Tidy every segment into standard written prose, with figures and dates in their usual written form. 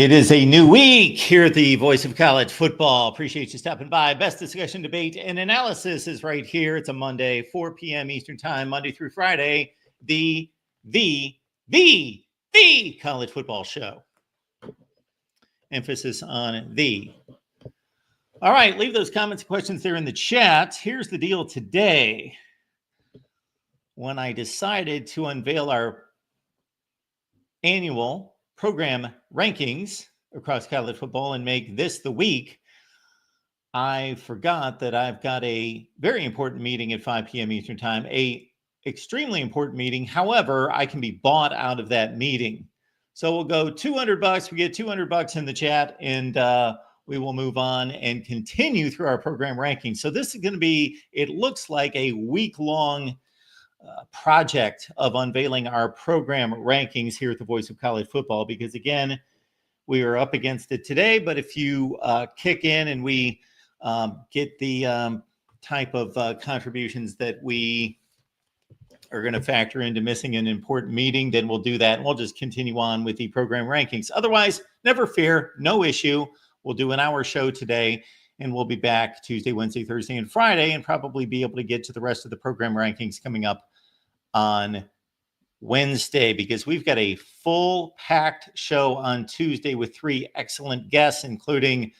It is a new week here at the Voice of College Football. Appreciate you stopping by. Best discussion, debate, and analysis is right here. It's a Monday, 4 p.m. Eastern Time, Monday through Friday. The College Football Show. Emphasis on the. All right, leave those comments and questions there in the chat. Here's the deal today. When I decided to unveil our annual program rankings across college football and make this the week, I forgot that I've got a very important meeting at 5 p.m. Eastern Time, a extremely important meeting. However, I can be bought out of that meeting. So we'll go $200. We get $200 in the chat, and we will move on and continue through our program rankings. So this is going to be, it looks like a week-long project of unveiling our program rankings here at the Voice of College Football, because again, we are up against it today. But if you kick in and we get the type of contributions that we are going to factor into missing an important meeting, then we'll do that. And we'll just continue on with the program rankings. Otherwise, never fear, no issue. We'll do an hour show today, and we'll be back Tuesday, Wednesday, Thursday, and Friday, and probably be able to get to the rest of the program rankings coming up on Wednesday, because we've got a full packed show on Tuesday with three excellent guests, including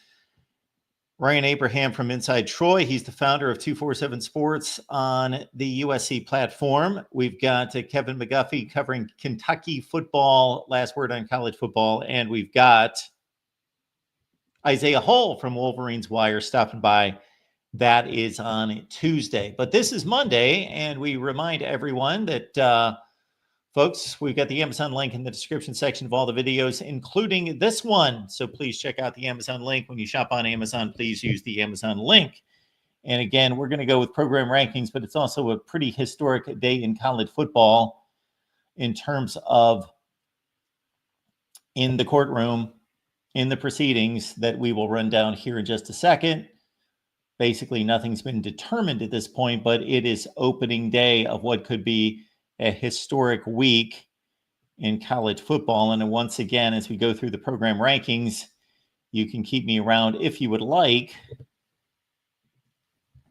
Ryan Abraham from Inside Troy. He's the founder of 247 Sports on the USC platform. We've got Kevin McGuffey covering Kentucky football, last word on college football. And we've got Isaiah Hull from Wolverines Wire stopping by. That is on Tuesday. But this is Monday, and we remind everyone that, folks, we've got the Amazon link in the description section of all the videos, including this one. So please check out the Amazon link. When you shop on Amazon, please use the Amazon link. And again, we're going to go with program rankings, but it's also a pretty historic day in college football in terms of in the courtroom, in the proceedings that we will run down here in just a second. Basically, nothing's been determined at this point, but it is opening day of what could be a historic week in college football. And once again, as we go through the program rankings, you can keep me around if you would like.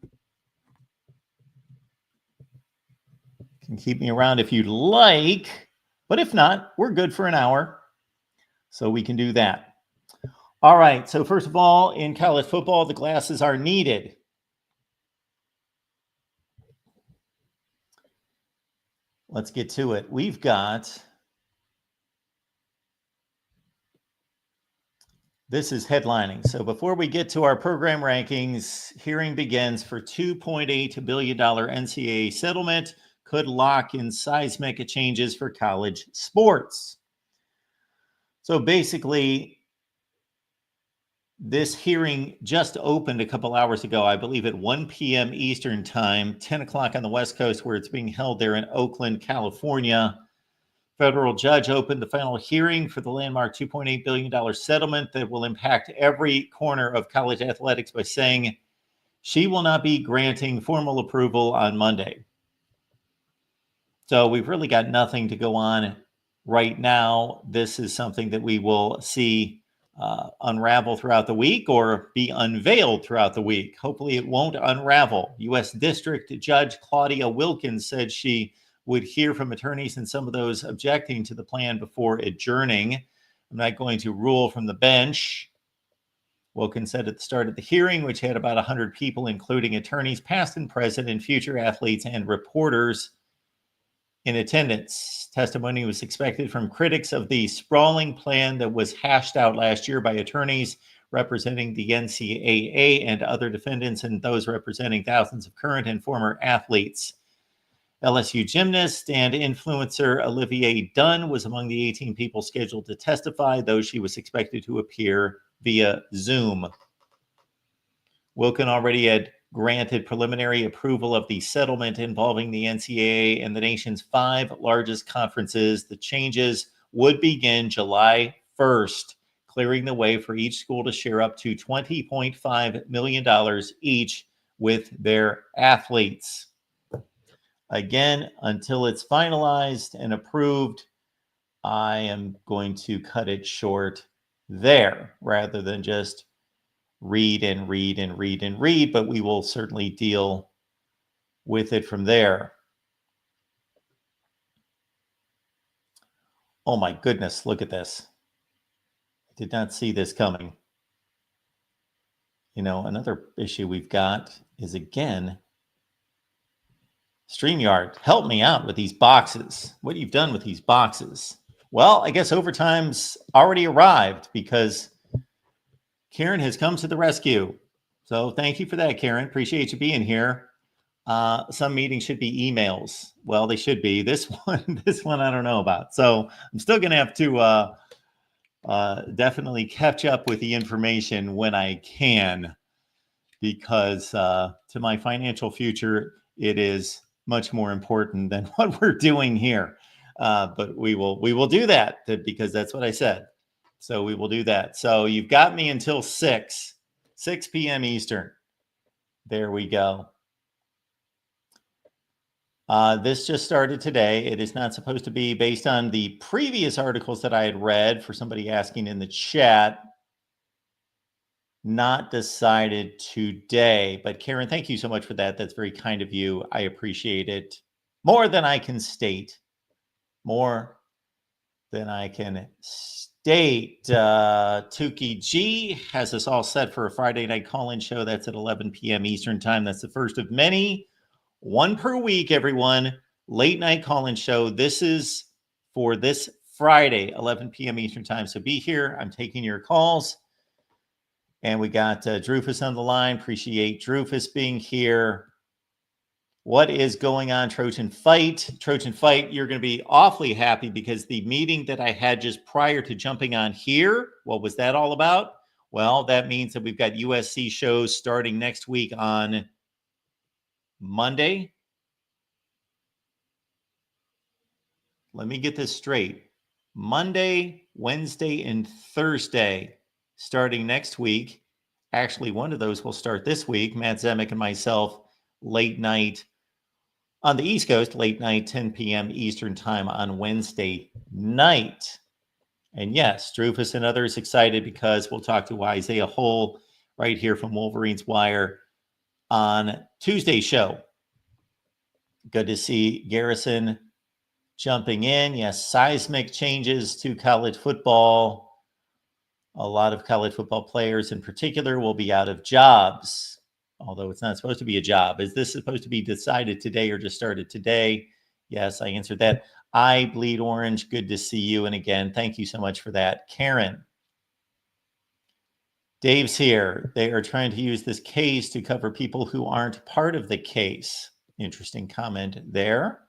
You can keep me around if you'd like, but if not, we're good for an hour. So we can do that. All right, so first of all, in college football, the glasses are needed. Let's get to it. We've got, this is headlining. So before we get to our program rankings, hearing begins for $2.8 billion NCAA settlement could lock in seismic changes for college sports. So basically, this hearing just opened a couple hours ago, I believe at 1 p.m. Eastern Time, 10 o'clock on the West Coast, where it's being held there in Oakland, California. Federal judge opened the final hearing for the landmark $2.8 billion settlement that will impact every corner of college athletics by saying she will not be granting formal approval on Monday. So we've really got nothing to go on right now. This is something that we will see unravel throughout the week or be unveiled throughout the week. Hopefully it won't unravel. U.S. District Judge Claudia Wilkins said she would hear from attorneys and some of those objecting to the plan before adjourning. I'm not going to rule from the bench. Wilkins said at the start of the hearing, which had about 100 people, including attorneys, past and present, and future athletes and reporters in attendance. Testimony was expected from critics of the sprawling plan that was hashed out last year by attorneys representing the NCAA and other defendants, and those representing thousands of current and former athletes. LSU gymnast and influencer Olivia Dunn was among the 18 people scheduled to testify, though she was expected to appear via Zoom. Wilkin already had granted preliminary approval of the settlement involving the NCAA and the nation's 5 largest conferences. The changes would begin July 1st, clearing the way for each school to share up to $20.5 million each with their athletes. Again, until it's finalized and approved, I am going to cut it short there rather than just read and read and read and read, but we will certainly deal with it from there. Oh my goodness, look at this. I did not see this coming. You know, another issue we've got is, again, StreamYard, help me out with these boxes. What you've done with these boxes? Well, I guess overtime's already arrived because Karen has come to the rescue. So thank you for that, Karen. Appreciate you being here. Some meetings should be emails. Well, they should be. This one I don't know about. So I'm still going to have to definitely catch up with the information when I can, because to my financial future, it is much more important than what we're doing here. But we will do that because that's what I said. So we will do that. So you've got me until 6 p.m. Eastern. There we go. This just started today. It is not supposed to be based on the previous articles that I had read, for somebody asking in the chat. Not decided today. But Karen, thank you so much for that. That's very kind of you. I appreciate it more than I can state. More than I can state. Tukey G has us all set for a Friday night call-in show. That's at 11 p.m. Eastern time. That's the first of many. One per week, everyone. Late night call-in show. This is for this Friday, 11 p.m. Eastern time. So be here. I'm taking your calls. And we got Drufus on the line. Appreciate Drufus being here. What is going on, Trojan Fight? Trojan Fight, you're going to be awfully happy because the meeting that I had just prior to jumping on here, what was that all about? Well, that means that we've got USC shows starting next week on Monday. Let me get this straight. Monday, Wednesday, and Thursday starting next week. Actually, one of those will start this week. Matt Zemek and myself, late night on the East Coast, late night, 10 p.m. Eastern time on Wednesday night. And yes, Drufus and others excited because we'll talk to Isaiah Hull right here from Wolverines Wire on Tuesday's show. Good to see Garrison jumping in. Yes, seismic changes to college football. A lot of college football players in particular will be out of jobs, although it's not supposed to be a job. Is this supposed to be decided today or just started today? Yes, I answered that. I bleed orange. Good to see you. And again, thank you so much for that. Karen. Dave's here. They are trying to use this case to cover people who aren't part of the case. Interesting comment there.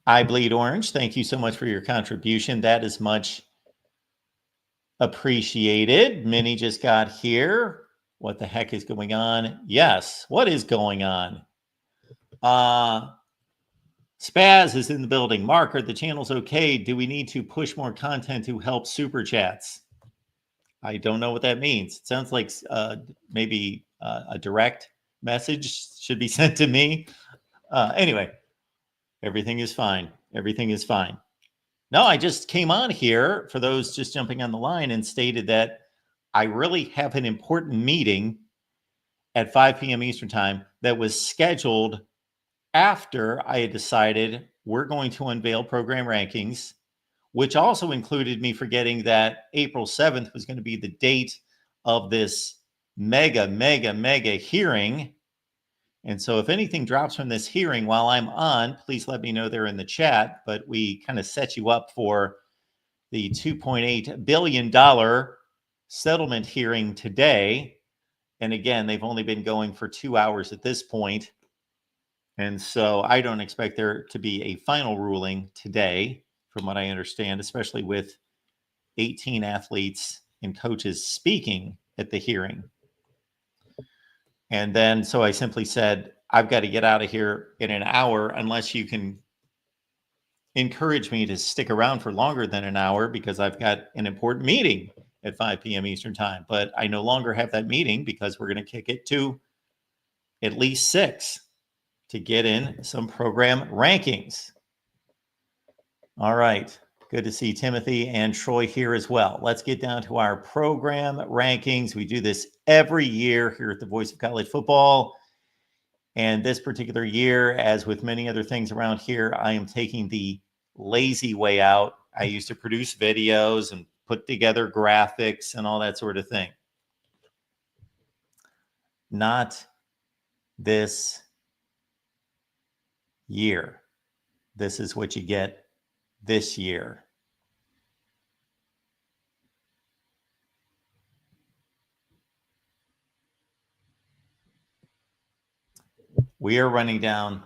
I bleed orange. Thank you so much for your contribution. That is much appreciated. Minnie just got here. What the heck is going on? Yes. What is going on? Spaz is in the building. Mark, are the channels okay? Do we need to push more content to help super chats? I don't know what that means. It sounds like maybe a direct message should be sent to me. Anyway, everything is fine. Everything is fine. No, I just came on here for those just jumping on the line and stated that I really have an important meeting at 5 p.m. Eastern time that was scheduled after I had decided we're going to unveil program rankings, which also included me forgetting that April 7th was going to be the date of this mega hearing. And so if anything drops from this hearing while I'm on, please let me know there in the chat. But we kind of set you up for the $2.8 billion settlement hearing today. And again, they've only been going for 2 hours at this point. And so I don't expect there to be a final ruling today, from what I understand, especially with 18 athletes and coaches speaking at the hearing. And then, so I simply said, I've got to get out of here in an hour unless you can encourage me to stick around for longer than an hour because I've got an important meeting at 5 p.m. Eastern time. But I no longer have that meeting because we're going to kick it to at least 6 to get in some program rankings. All right. Good to see Timothy and Troy here as well. Let's get down to our program rankings. We do this every year here at the Voice of College Football. And this particular year, as with many other things around here, I am taking the lazy way out. I used to produce videos and put together graphics and all that sort of thing. Not this year. This is what you get this year. We are running down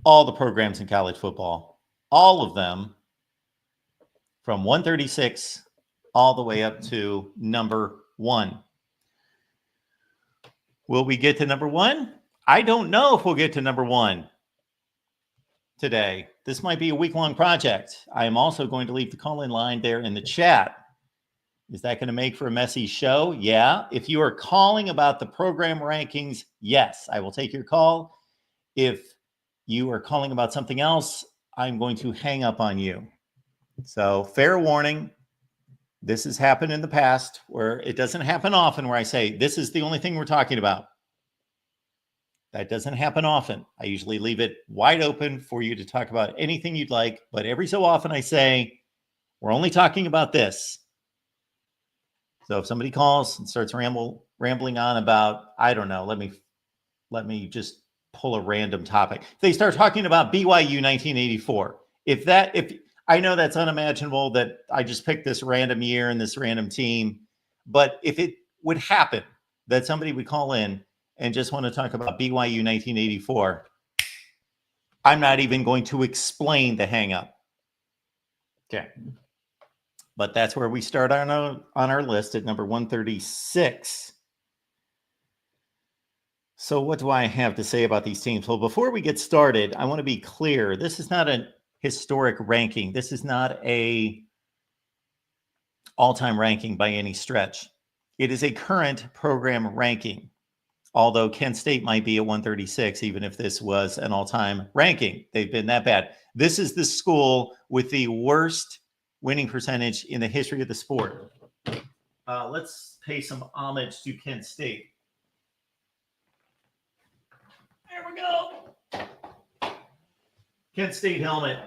all the programs in college football, all of them, from 136 all the way up to number 1. Will we get to number 1? I don't know if we'll get to number 1 today. This might be a week-long project. I am also going to leave the call-in line there in the chat. Is that going to make for a messy show? Yeah. If you are calling about the program rankings, yes, I will take your call. If you are calling about something else, I'm going to hang up on you. So fair warning, this has happened in the past where it doesn't happen often where I say, this is the only thing we're talking about. That doesn't happen often. I usually leave it wide open for you to talk about anything you'd like, but every so often I say, we're only talking about this. So if somebody calls and starts rambling on about, I don't know, let me just pull a random topic. If they start talking about BYU 1984, if I know that's unimaginable that I just picked this random year and this random team, but if it would happen that somebody would call in and just want to talk about BYU 1984, I'm not even going to explain the hang up. Okay. But that's where we start on our list at number 136. So what do I have to say about these teams? Well, before we get started, I want to be clear. This is not a historic ranking. This is not a all-time ranking by any stretch. It is a current program ranking, although Kent State might be at 136, even if this was an all-time ranking. They've been that bad. This is the school with the worst winning percentage in the history of the sport. Let's pay some homage to Kent State. There we go. Kent State helmet.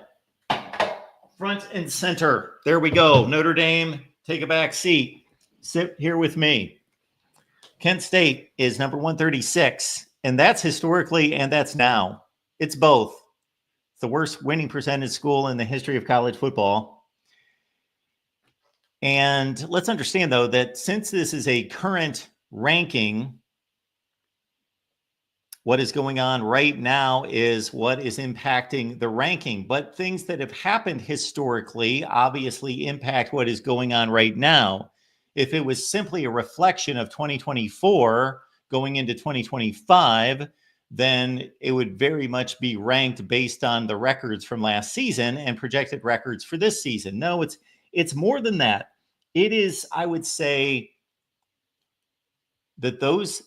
Front and center. There we go. Notre Dame, take a back seat. Sit here with me. Kent State is number 136, and that's historically and that's now. It's both. It's the worst winning percentage school in the history of college football. And let's understand, though, that since this is a current ranking, what is going on right now is what is impacting the ranking. But things that have happened historically obviously impact what is going on right now. If it was simply a reflection of 2024 going into 2025, then it would very much be ranked based on the records from last season and projected records for this season. No, it's more than that. It is, I would say, that those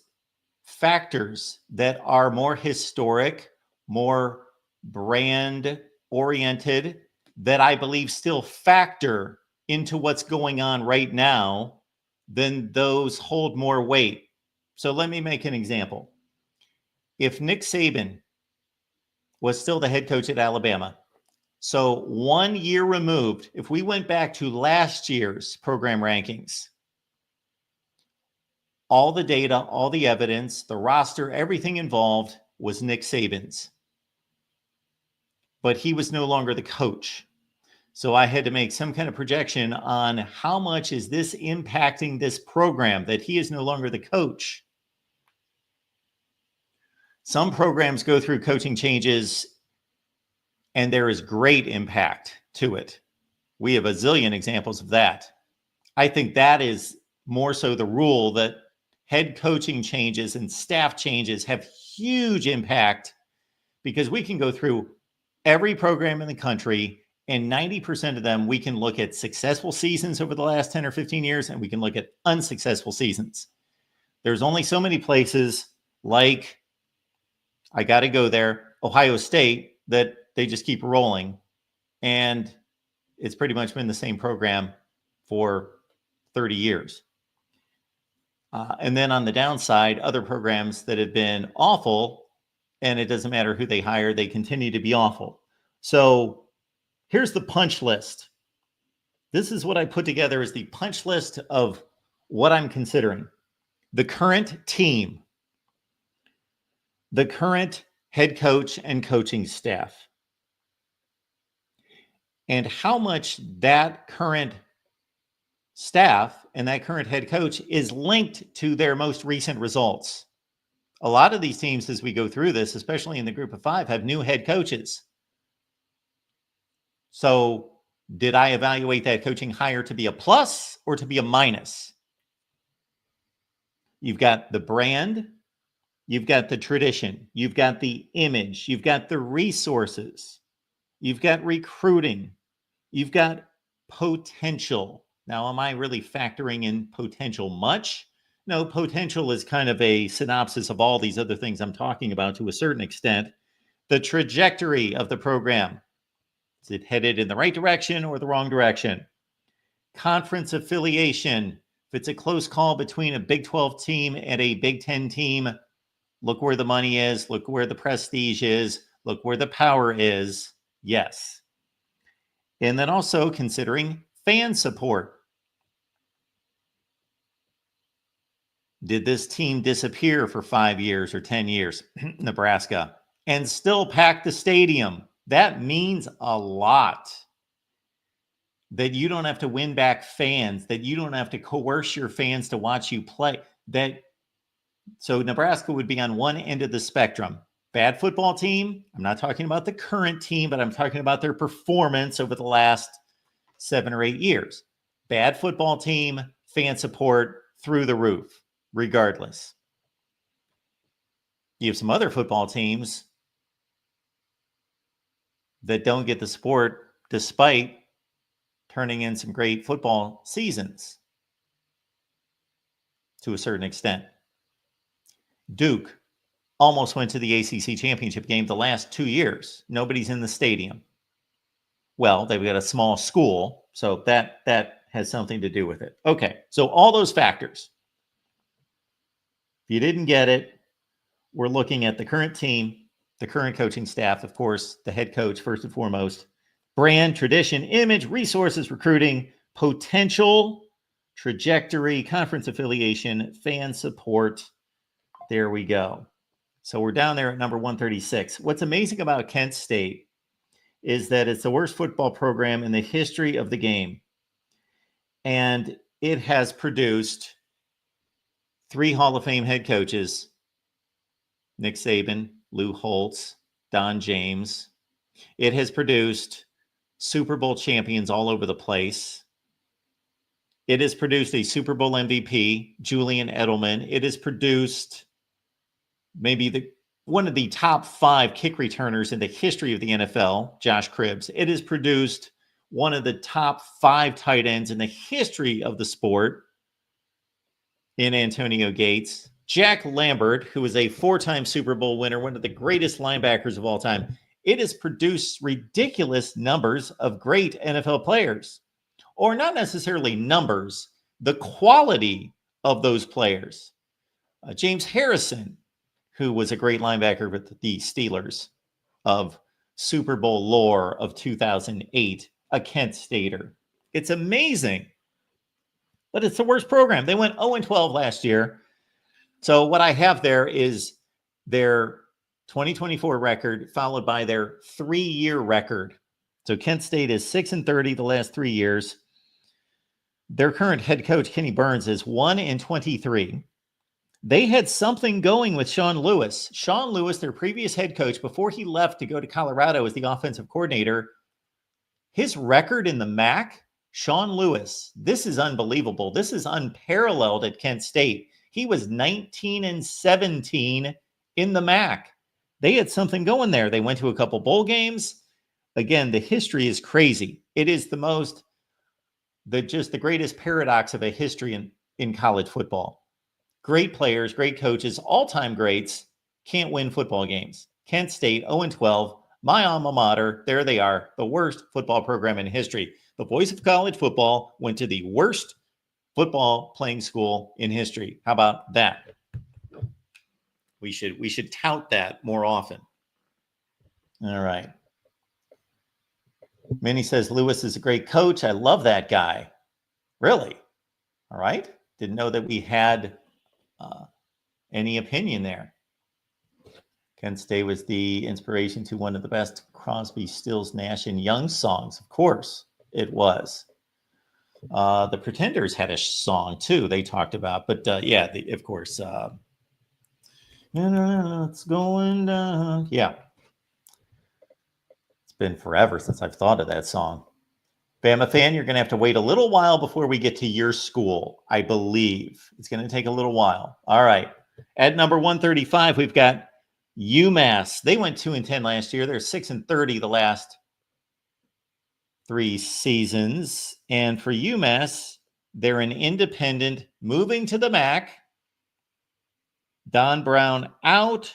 factors that are more historic, more brand oriented, that I believe still factor into what's going on right now, then those hold more weight. So let me make an example. If Nick Saban was still the head coach at Alabama, so 1 year removed, if we went back to last year's program rankings, all the data, all the evidence, the roster, everything involved was Nick Saban's. But he was no longer the coach. So I had to make some kind of projection on how much is this impacting this program that he is no longer the coach. Some programs go through coaching changes and there is great impact to it. We have a zillion examples of that. I think that is more so the rule, that head coaching changes and staff changes have huge impact, because we can go through every program in the country and 90% of them, we can look at successful seasons over the last 10 or 15 years, and we can look at unsuccessful seasons. There's only so many places, like, I got to go there, Ohio State, that they just keep rolling. And it's pretty much been the same program for 30 years. And then on the downside, other programs that have been awful, and it doesn't matter who they hire, they continue to be awful. So here's the punch list. This is what I put together as the punch list of what I'm considering. The current team, the current head coach and coaching staff, and how much that current staff and that current head coach is linked to their most recent results. A lot of these teams, as we go through this, especially in the group of 5, have new head coaches. So did I evaluate that coaching hire to be a plus or to be a minus? You've got the brand, you've got the tradition, you've got the image, you've got the resources, you've got recruiting, you've got potential. Now, am I really factoring in potential much? No, potential is kind of a synopsis of all these other things I'm talking about to a certain extent. The trajectory of the program. Is it headed in the right direction or the wrong direction? Conference affiliation. If it's a close call between a Big 12 team and a Big 10 team, look where the money is, look where the prestige is, look where the power is. Yes. And then also considering fan support. Did this team disappear for 5 years or 10 years, Nebraska, and still pack the stadium? That means a lot. That you don't have to win back fans, that you don't have to coerce your fans to watch you play. So Nebraska would be on one end of the spectrum. Bad football team. I'm not talking about the current team, but I'm talking about their performance over the last 7 or 8 years. Bad football team, fan support through the roof, regardless. You have some other football teams that don't get the support despite turning in some great football seasons to a certain extent. Duke almost went to the ACC championship game the last 2 years. Nobody's in the stadium. Well, they've got a small school, so that has something to do with it. Okay, so all those factors. If you didn't get it, we're looking at the current team, the current coaching staff, of course, the head coach first and foremost, brand, tradition, image, resources, recruiting, potential, trajectory, conference affiliation, fan support. There we go. So we're down there at number 136. What's amazing about Kent State is that it's the worst football program in the history of the game. And it has produced 3 Hall of Fame head coaches: Nick Saban, Lou Holtz, Don James. It has produced Super Bowl champions all over the place. It has produced a Super Bowl MVP, Julian Edelman. It has produced maybe one of the top 5 kick returners in the history of the NFL, Josh Cribbs. It has produced one of the top 5 tight ends in the history of the sport in Antonio Gates. Jack Lambert, who is a 4-time Super Bowl winner, one of the greatest linebackers of all time. It has produced ridiculous numbers of great NFL players, or not necessarily numbers, the quality of those players. James Harrison, who was a great linebacker with the Steelers of Super Bowl lore of 2008, a Kent Stater. It's amazing, but it's the worst program. They went 0-12 last year. So what I have there is their 2024 record followed by their 3-year record. So Kent State is 6-30 the last 3 years. Their current head coach, Kenny Burns, is 1-23. They had something going with Sean Lewis. Sean Lewis, their previous head coach, before he left to go to Colorado as the offensive coordinator, his record in the MAC, Sean Lewis, this is unbelievable. This is unparalleled at Kent State. He was 19-17 in the MAC. They had something going there. They went to a couple bowl games. Again, the history is crazy. It is the greatest paradox of a history in college football. Great players, great coaches, all-time greats, can't win football games. Kent State, 0-12, my alma mater, there they are, the worst football program in history. The voice of college football went to the worst football playing school in history. How about that? We should tout that more often. All right. Minnie says Lewis is a great coach. I love that guy. Really? All right. Didn't know that we had any opinion there. Kent State was the inspiration to one of the best Crosby, Stills, Nash, and Young songs. Of course, it was. The Pretenders had a song too. They talked about, but of course. It's going down. Yeah, it's been forever since I've thought of that song. Bama fan, you're going to have to wait a little while before we get to your school. I believe it's going to take a little while. All right. At number 135, we've got UMass. They went 2-10 last year. They're 6-30 the last 3 seasons. And for UMass, they're an independent moving to the MAC. Don Brown out.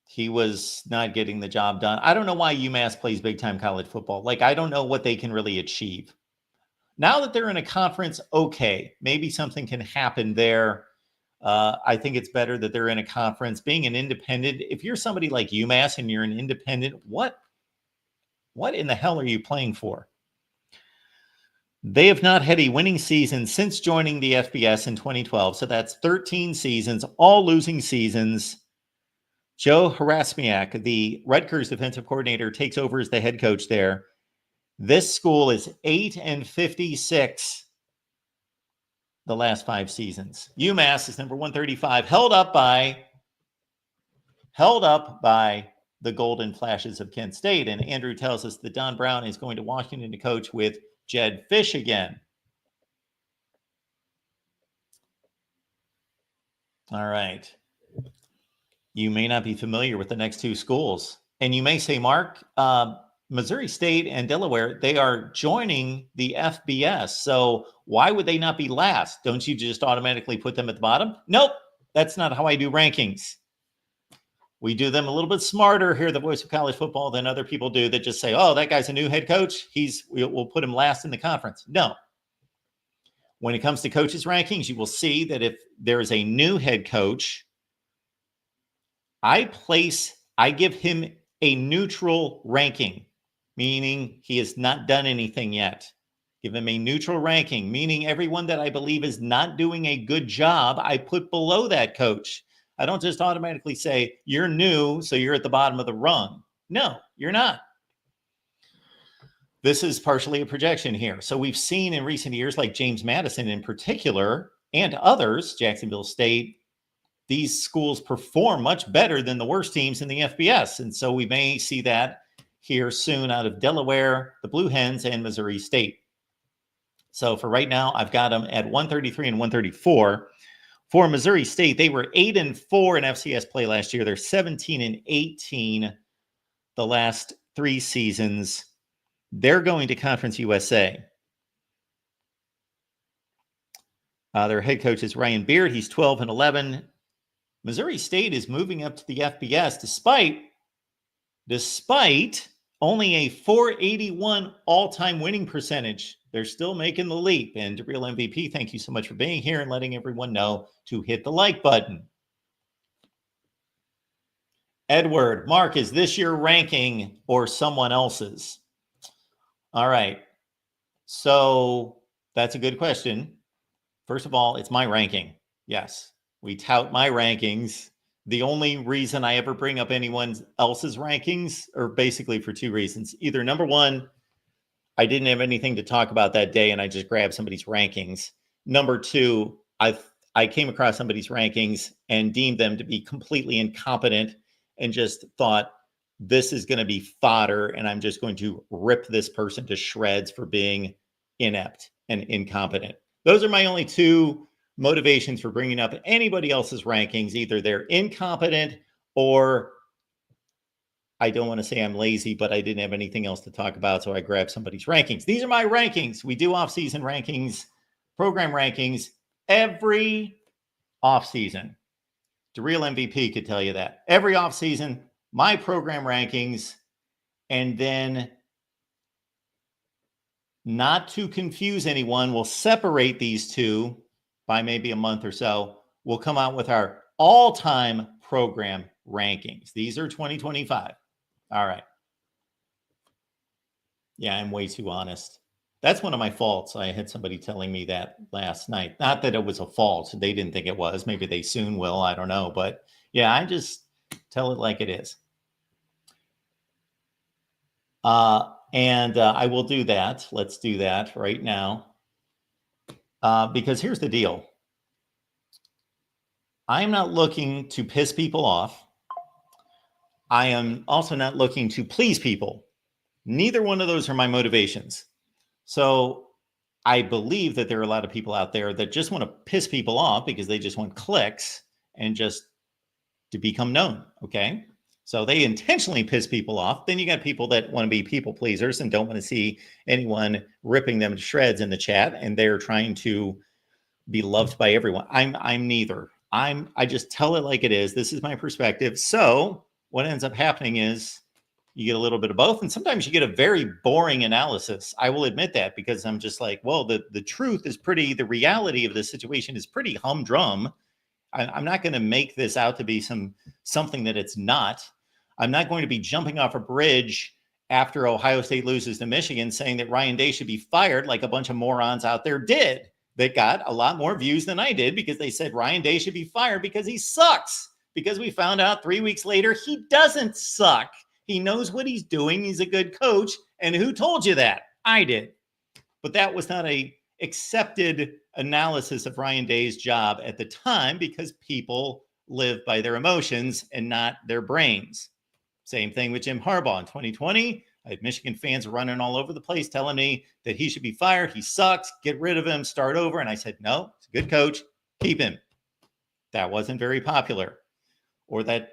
He was not getting the job done. I don't know why UMass plays big-time college football. Like, I don't know what they can really achieve. Now that they're in a conference, okay, maybe something can happen there. I think it's better that they're in a conference. Being an independent, if you're somebody like UMass and you're an independent, what in the hell are you playing for? They have not had a winning season since joining the FBS in 2012. So that's 13 seasons, all losing seasons. Joe Harasmiak, the Rutgers defensive coordinator, takes over as the head coach there. This school is 8-56 the last 5 seasons. UMass is number 135, held up by the Golden Flashes of Kent State. And Andrew tells us that Don Brown is going to Washington to coach with Jed Fish again. All right. You may not be familiar with the next 2 schools. And you may say, Mark, Missouri State and Delaware, they are joining the FBS. So why would they not be last? Don't you just automatically put them at the bottom? Nope. That's not how I do rankings. We do them a little bit smarter here at the Voice of College Football than other people do that just say, oh, that guy's a new head coach. We'll put him last in the conference. No. When it comes to coaches' rankings, you will see that if there is a new head coach, I give him a neutral ranking, meaning he has not done anything yet. Give him a neutral ranking, meaning everyone that I believe is not doing a good job, I put below that coach. I don't just automatically say, you're new, so you're at the bottom of the rung. No, you're not. This is partially a projection here. So we've seen in recent years, like James Madison in particular, and others, Jacksonville State, these schools perform much better than the worst teams in the FBS. And so we may see that here soon out of Delaware, the Blue Hens, and Missouri State. So for right now, I've got them at 133 and 134. For Missouri State, they were 8-4 in FCS play last year. They're 17-18 the last 3 seasons. They're going to Conference USA. Their head coach is Ryan Beard. He's 12-11. Missouri State is moving up to the FBS despite only a .481 all-time winning percentage. They're still making the leap. And Real MVP, thank you so much for being here and letting everyone know to hit the like button. Edward, Mark, is this your ranking or someone else's? All right. So that's a good question. First of all, it's my ranking. Yes, we tout my rankings. The only reason I ever bring up anyone else's rankings are basically for 2 reasons. Either number one, I didn't have anything to talk about that day and I just grabbed somebody's rankings. Number 2, I came across somebody's rankings and deemed them to be completely incompetent and just thought, this is going to be fodder and I'm just going to rip this person to shreds for being inept and incompetent. Those are my only 2 motivations for bringing up anybody else's rankings. Either they're incompetent or I don't want to say I'm lazy, but I didn't have anything else to talk about, so I grabbed somebody's rankings. These are my rankings. We do off-season rankings, program rankings every off-season. The Real MVP could tell you that. Every off-season, my program rankings, and then not to confuse anyone, we'll separate these two by maybe a month or so. We'll come out with our all-time program rankings. These are 2025. All right. Yeah, I'm way too honest. That's one of my faults. I had somebody telling me that last night. Not that it was a fault. They didn't think it was. Maybe they soon will. I don't know. But yeah, I just tell it like it is. And I will do that. Let's do that right now. Because here's the deal. I'm not looking to piss people off. I am also not looking to please people. Neither one of those are my motivations. So I believe that there are a lot of people out there that just want to piss people off because they just want clicks and just to become known. Okay. So they intentionally piss people off. Then you got people that want to be people pleasers and don't want to see anyone ripping them to shreds in the chat. And they're trying to be loved by everyone. I'm neither. I just tell it like it is. This is my perspective. So what ends up happening is you get a little bit of both. And sometimes you get a very boring analysis. I will admit that, because I'm just like, well, the truth is the reality of the situation is pretty humdrum. I'm not going to make this out to be something that it's not. I'm not going to be jumping off a bridge after Ohio State loses to Michigan saying that Ryan Day should be fired like a bunch of morons out there did. They got a lot more views than I did because they said Ryan Day should be fired because he sucks. Because we found out 3 weeks later, he doesn't suck. He knows what he's doing. He's a good coach. And who told you that? I did. But that was not a accepted analysis of Ryan Day's job at the time, because people live by their emotions and not their brains. Same thing with Jim Harbaugh in 2020. I had Michigan fans running all over the place telling me that he should be fired. He sucks. Get rid of him. Start over. And I said, no, he's a good coach. Keep him. That wasn't very popular. Or that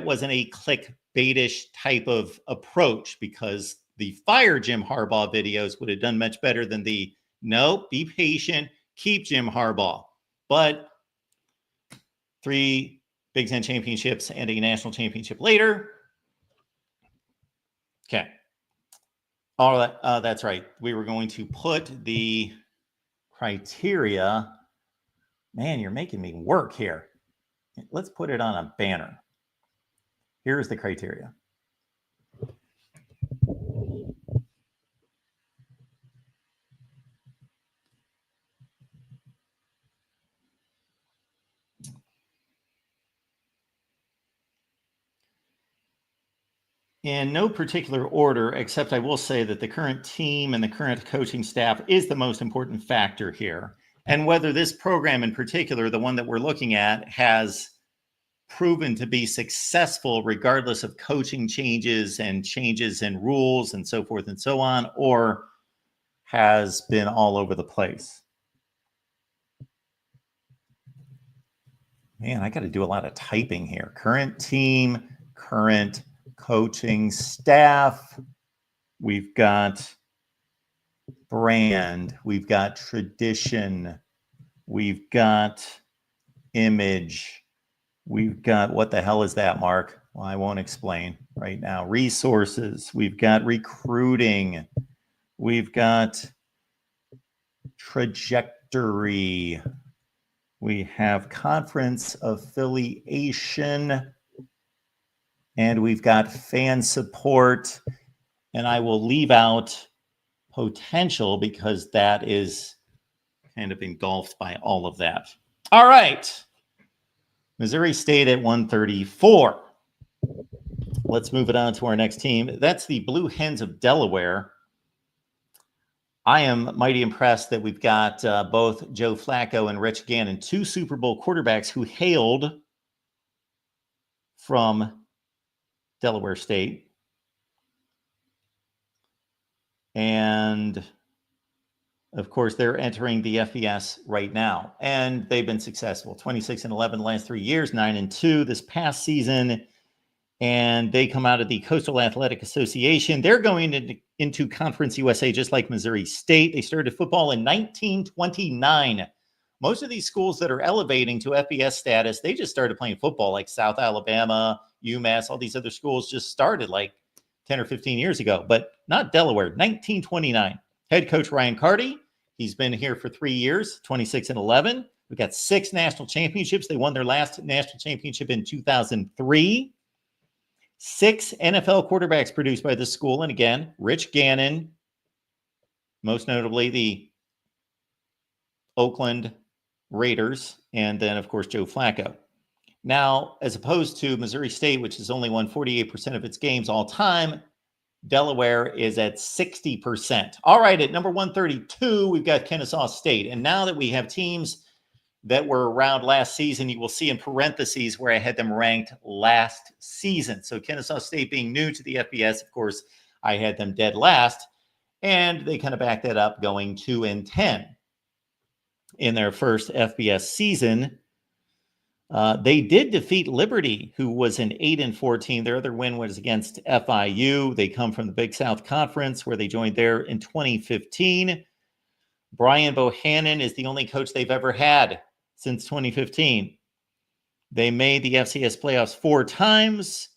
wasn't a clickbaitish type of approach, because the fire Jim Harbaugh videos would have done much better than the no, be patient, keep Jim Harbaugh. But 3 Big Ten championships and a national championship later. Okay. All right, that's right. We were going to put the criteria. Man, you're making me work here. Let's put it on a banner. Here's the criteria. In no particular order, except I will say that the current team and the current coaching staff is the most important factor here. And whether this program in particular, the one that we're looking at, has proven to be successful regardless of coaching changes and changes in rules and so forth and so on, or has been all over the place. Man, I got to do a lot of typing here. Current team, current coaching staff. We've got brand. We've got tradition. We've got image. We've got, what the hell is that, Mark? Well, I won't explain right now. Resources. We've got recruiting. We've got trajectory. We have conference affiliation. And we've got fan support. And I will leave out potential because that is kind of engulfed by all of that. All right. Missouri State at 134. Let's move it on to our next team. That's the Blue Hens of Delaware. I am mighty impressed that we've got both Joe Flacco and Rich Gannon, 2 Super Bowl quarterbacks who hailed from Delaware State. And of course, they're entering the FBS right now, and they've been successful. 26-11 the last 3 years, 9-2 this past season. And they come out of the Coastal Athletic Association. They're going into Conference USA just like Missouri State. They started football in 1929. Most of these schools that are elevating to FBS status, they just started playing football, like South Alabama, UMass, all these other schools just started like 10 or 15 years ago, but not Delaware, 1929. Head coach Ryan Carty, he's been here for 3 years, 26-11. We've got 6 national championships. They won their last national championship in 2003. 6 NFL quarterbacks produced by this school. And again, Rich Gannon, most notably the Oakland Raiders, and then, of course, Joe Flacco. Now, as opposed to Missouri State, which has only won 48% of its games all time, Delaware is at 60%. All right, at number 132, we've got Kennesaw State. And now that we have teams that were around last season, you will see in parentheses where I had them ranked last season. So Kennesaw State being new to the FBS, of course, I had them dead last. And they kind of backed that up going 2-10 in their first FBS season. They did defeat Liberty, who was an 8-4 team. Their other win was against FIU. They come from the Big South Conference, where they joined there in 2015. Brian Bohannon is the only coach they've ever had since 2015. They made the FCS playoffs 4 times,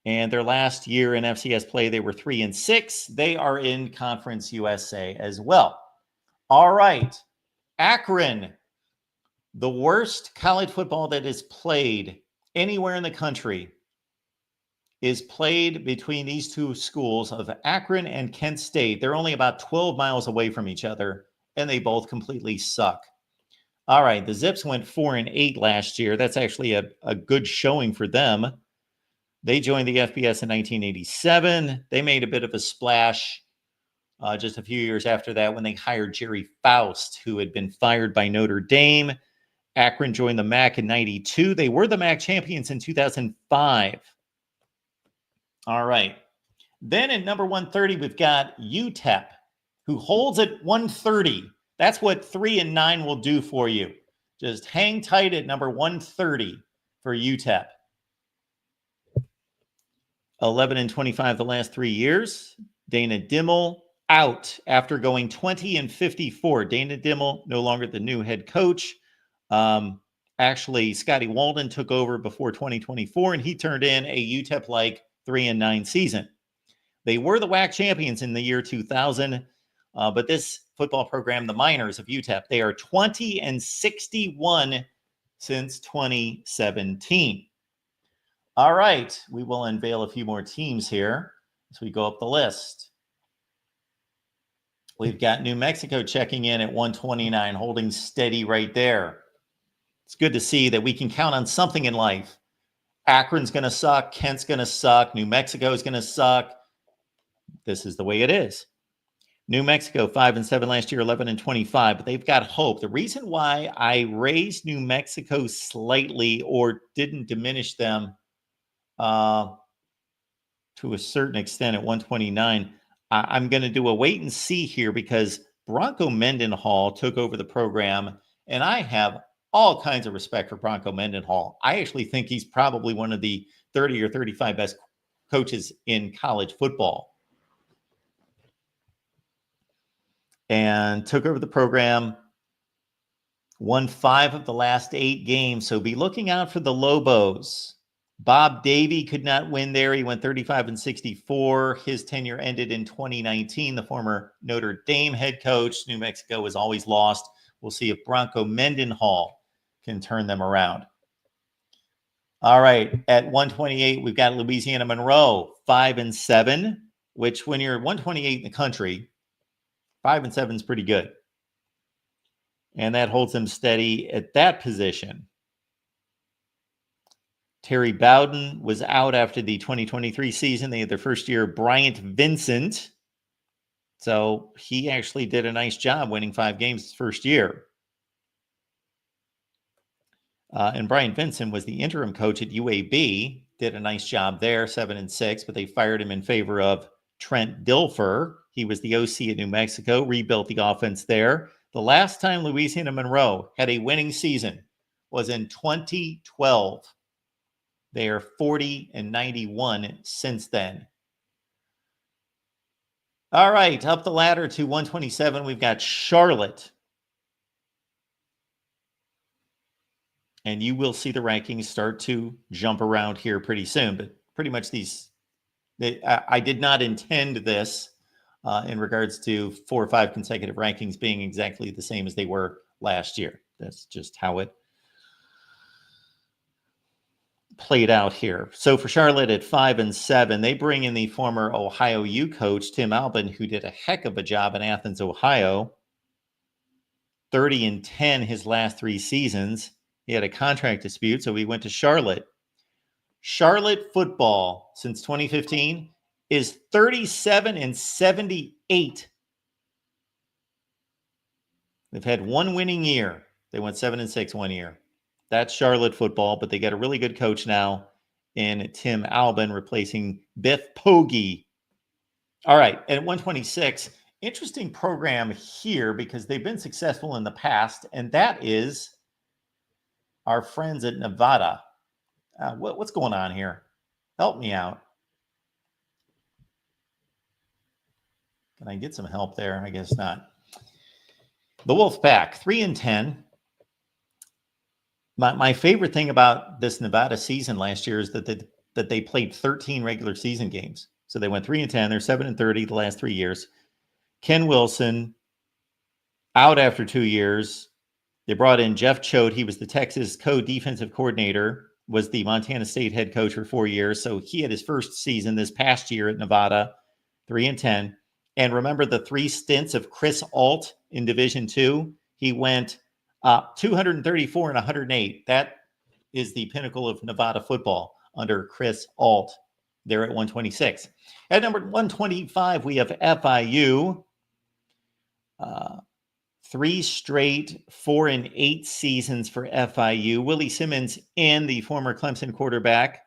and their last year in FCS play, they were 3-6. They are in Conference USA as well. All right, Akron. The worst college football that is played anywhere in the country is played between these two schools of Akron and Kent State. They're only about 12 miles away from each other, and they both completely suck. All right, the Zips went 4-8 last year. That's actually a good showing for them. They joined the FBS in 1987. They made a bit of a splash just a few years after that when they hired Jerry Faust, who had been fired by Notre Dame. Akron joined the MAC in 92. They were the MAC champions in 2005. All right. Then at number 130, we've got UTEP, who holds at 130. That's what 3-9 will do for you. Just hang tight at number 130 for UTEP. 11-25 the last 3 years. Dana Dimmel out after going 20-54. Dana Dimmel no longer the new head coach. Actually, Scotty Walden took over before 2024, and he turned in a UTEP-like 3-9 season. They were the WAC champions in the year 2000, but this football program, the Miners of UTEP, they are 20-61 since 2017. All right, we will unveil a few more teams here as we go up the list. We've got New Mexico checking in at 129, holding steady right there. It's good to see that we can count on something in life. Akron's going to suck. Kent's going to suck. New Mexico's going to suck. This is the way it is. New Mexico, 5-7 last year, 11-25, but they've got hope. The reason why I raised New Mexico slightly or didn't diminish them to a certain extent at 129, I'm going to do a wait and see here because Bronco Mendenhall took over the program, and I have all kinds of respect for Bronco Mendenhall. I actually think he's probably one of the 30 or 35 best coaches in college football. And took over the program, won 5 of the last 8 games. So be looking out for the Lobos. Bob Davie could not win there. He went 35-64. His tenure ended in 2019. The former Notre Dame head coach, New Mexico, was always lost. We'll see if Bronco Mendenhall can turn them around. All right, at 128, we've got Louisiana Monroe, 5-7, which when you're 128 in the country, 5-7 is pretty good. And that holds them steady at that position. Terry Bowden was out after the 2023 season. They had their first year, Bryant Vincent. So he actually did a nice job winning 5 games his first year. And Brian Vincent was the interim coach at UAB, did a nice job there, 7-6, but they fired him in favor of Trent Dilfer. He was the OC at New Mexico, rebuilt the offense there. The last time Louisiana Monroe had a winning season was in 2012. They are 40-91 since then. All right, up the ladder to 127, we've got Charlotte. And you will see the rankings start to jump around here pretty soon. But pretty much I did not intend this in regards to 4 or 5 consecutive rankings being exactly the same as they were last year. That's just how it played out here. So for Charlotte at 5-7, they bring in the former Ohio U coach, Tim Albin, who did a heck of a job in Athens, Ohio. 30-10 his last 3 seasons. He had a contract dispute, so he went to Charlotte. Charlotte football since 2015 is 37-78. They've had one winning year. They went 7-6 one year. That's Charlotte football, but they got a really good coach now in Tim Albin replacing Biff Poggi. All right, at 126, interesting program here because they've been successful in the past, and that is our friends at Nevada. What's going on here? Help me out. Can I get some help there? I guess not. The Wolfpack, 3-10. My favorite thing about this Nevada season last year is that they played 13 regular season games. So they went 3-10. They're 7-30 the last 3 years. Ken Wilson out after 2 years. They brought in Jeff Choate. He was the Texas co-defensive coordinator, was the Montana State head coach for 4 years. So he had his first season this past year at Nevada, 3-10. And remember the 3 stints of Chris Alt in Division II? He went 234 and 108. That is the pinnacle of Nevada football under Chris Alt. They're at 126. At number 125, we have FIU. 3 straight 4-8 seasons for FIU. Willie Simmons in, the former Clemson quarterback.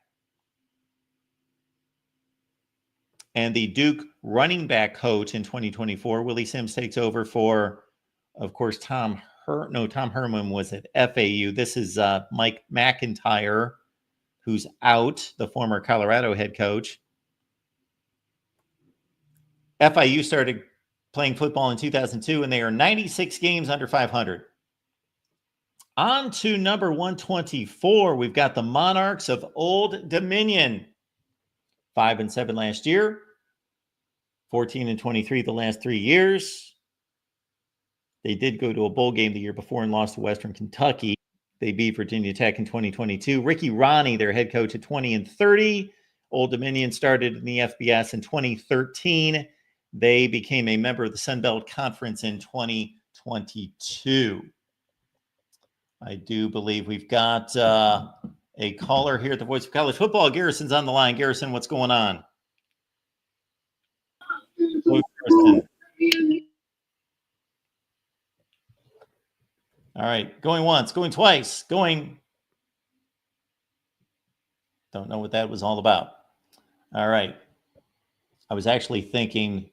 And the Duke running back coach in 2024. Willie Sims takes over for, of course, Tom Herman was at FAU. This is Mike McIntyre, who's out, the former Colorado head coach. FIU started playing football in 2002, and they are 96 games under 500. On to number 124, we've got the Monarchs of Old Dominion. 5-7 last year, 14-23 the last 3 years. They did go to a bowl game the year before and lost to Western Kentucky. They beat Virginia Tech in 2022. Ricky Ronnie, their head coach, at 20-30. Old Dominion started in the FBS in 2013. They became a member of the Sun Belt Conference in 2022. I do believe we've got a caller here at the Voice of College Football. Garrison's on the line. Garrison, what's going on? Hello, Garrison. All right, going once, going twice, going. Don't know what that was all about. All right. I was actually thinking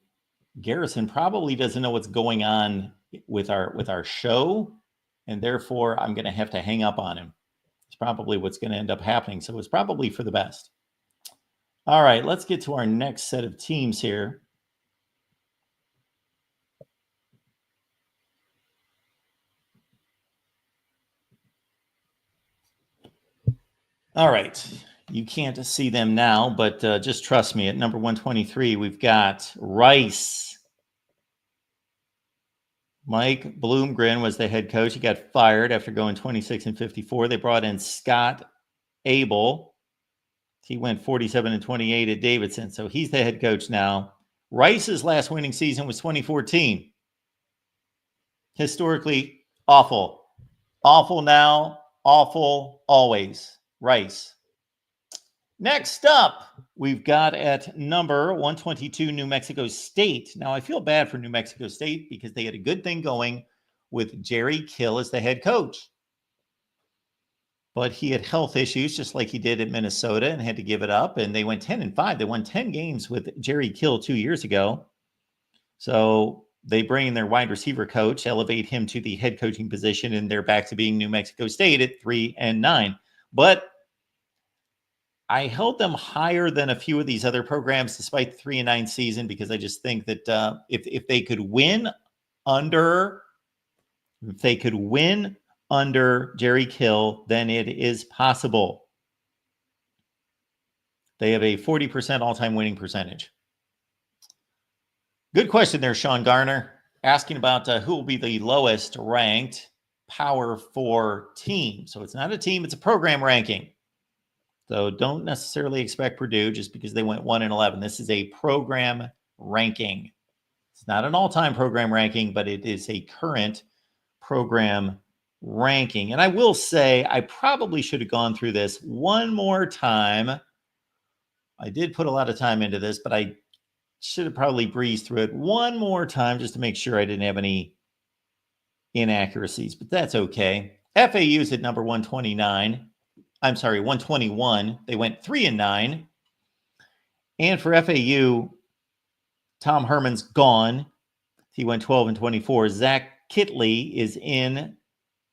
Garrison probably doesn't know what's going on with our show, and therefore I'm going to have to hang up on him. It's probably what's going to end up happening. So it's probably for the best. All right, let's get to our next set of teams here. All right. You can't see them now, but just trust me. At number 123, we've got Rice. Mike Bloomgren was the head coach. He got fired after going 26-54. They brought in Scott Abel. He went 47-28 at Davidson. So he's the head coach now. Rice's last winning season was 2014. Historically awful. Awful now, awful always. Rice. Next up, we've got at number 122, New Mexico State. Now, I feel bad for New Mexico State because they had a good thing going with Jerry Kill as the head coach. But he had health issues just like he did at Minnesota and had to give it up. And they went 10-5. They won 10 games with Jerry Kill 2 years ago. So they bring in their wide receiver coach, elevate him to the head coaching position, and they're back to being New Mexico State at 3-9. But I held them higher than a few of these other programs despite the 3-9 season because I just think that if they could win under Jerry Kill, then it is possible. They have a 40% all-time winning percentage. Good question there, Sean Garner, asking about who will be the lowest ranked Power 4 team. So it's not a team, it's a program ranking. So don't necessarily expect Purdue just because they went 1-11. This is a program ranking. It's not an all-time program ranking, but it is a current program ranking. And I will say I probably should have gone through this one more time. I did put a lot of time into this, but I should have probably breezed through it one more time just to make sure I didn't have any inaccuracies, but that's okay. FAU's at number 129. I'm sorry, 121. They went 3-9. And for FAU, Tom Herman's gone. He went 12-24. Zach Kitley is in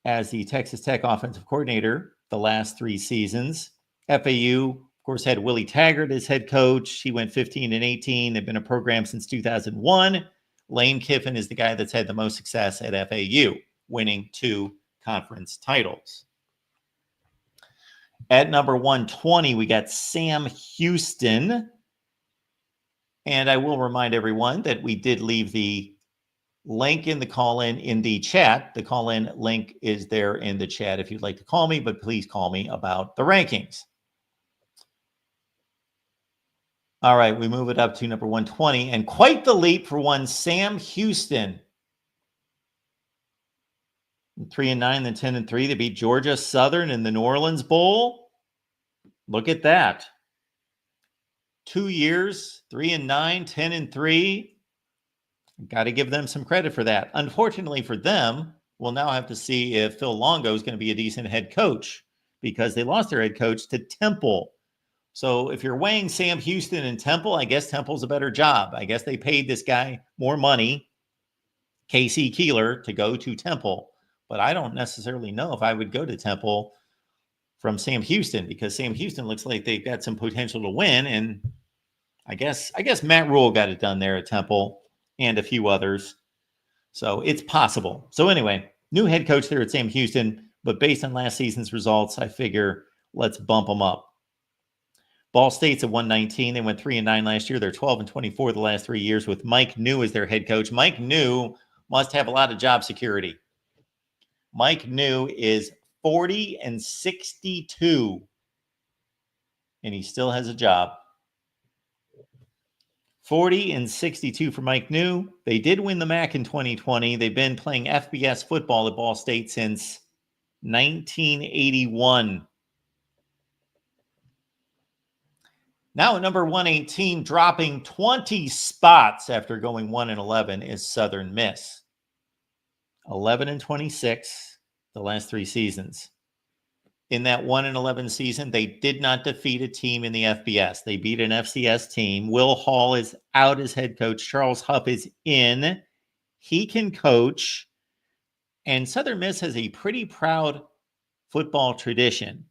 as the Texas Tech offensive coordinator the last 3 seasons. FAU, of course, had Willie Taggart as head coach. He went 15-18. They've been a program since 2001. Lane Kiffin is the guy that's had the most success at FAU, winning 2 conference titles. At number 120, we got Sam Houston. And I will remind everyone that we did leave the link in the call-in in the chat. The call-in link is there in the chat if you'd like to call me, but please call me about the rankings. All right, we move it up to number 120, and quite the leap for one Sam Houston. 3-9, then 10-3. They beat Georgia Southern in the New Orleans Bowl. Look at that. 2 years, 3-9, 10-3. Got to give them some credit for that. Unfortunately for them, we'll now have to see if Phil Longo is going to be a decent head coach because they lost their head coach to Temple. So if you're weighing Sam Houston and Temple, I guess Temple's a better job. I guess they paid this guy more money, Casey Keeler, to go to Temple. But I don't necessarily know if I would go to Temple from Sam Houston because Sam Houston looks like they've got some potential to win. And I guess Matt Rule got it done there at Temple and a few others. So it's possible. So anyway, new head coach there at Sam Houston. But based on last season's results, I figure let's bump them up. Ball State's at 119. They went 3-9 last year. They're 12-24 the last 3 years with Mike New as their head coach. Mike New must have a lot of job security. Mike New is 40-62, and he still has a job. 40-62 for Mike New. They did win the MAC in 2020. They've been playing FBS football at Ball State since 1981. Now at number 118, dropping 20 spots after going 1-11 is Southern Miss. 11-26 the last 3 seasons. In that 1-11 season, they did not defeat a team in the FBS. They beat an FCS team. Will Hall is out as head coach. Charles Huff is in. He can coach. And Southern Miss has a pretty proud football tradition.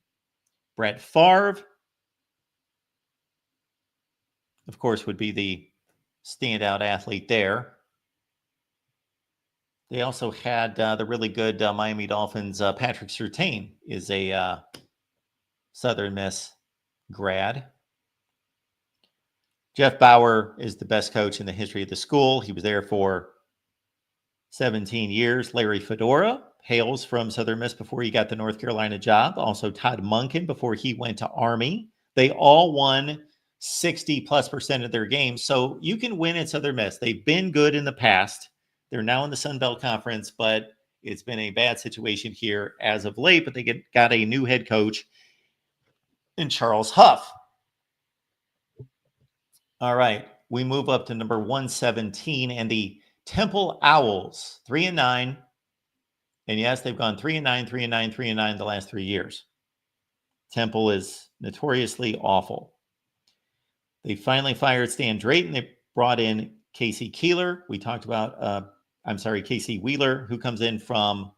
Brett Favre, of course, would be the standout athlete there. They also had the really good Miami Dolphins. Patrick Surtain is a Southern Miss grad. Jeff Bauer is the best coach in the history of the school. He was there for 17 years. Larry Fedora hails from Southern Miss before he got the North Carolina job. Also Todd Monken before he went to Army. They all won 60+% of their games. So you can win at Southern Miss. They've been good in the past. They're now in the Sun Belt Conference, but it's been a bad situation here as of late. But they got a new head coach in Charles Huff. All right, we move up to number 117 and the Temple Owls, 3-9. And yes, they've gone 3-9, 3-9, 3-9 the last 3 years. Temple is notoriously awful. They finally fired Stan Drayton. They brought in Casey Keeler. We talked about, Casey Wheeler, who comes in from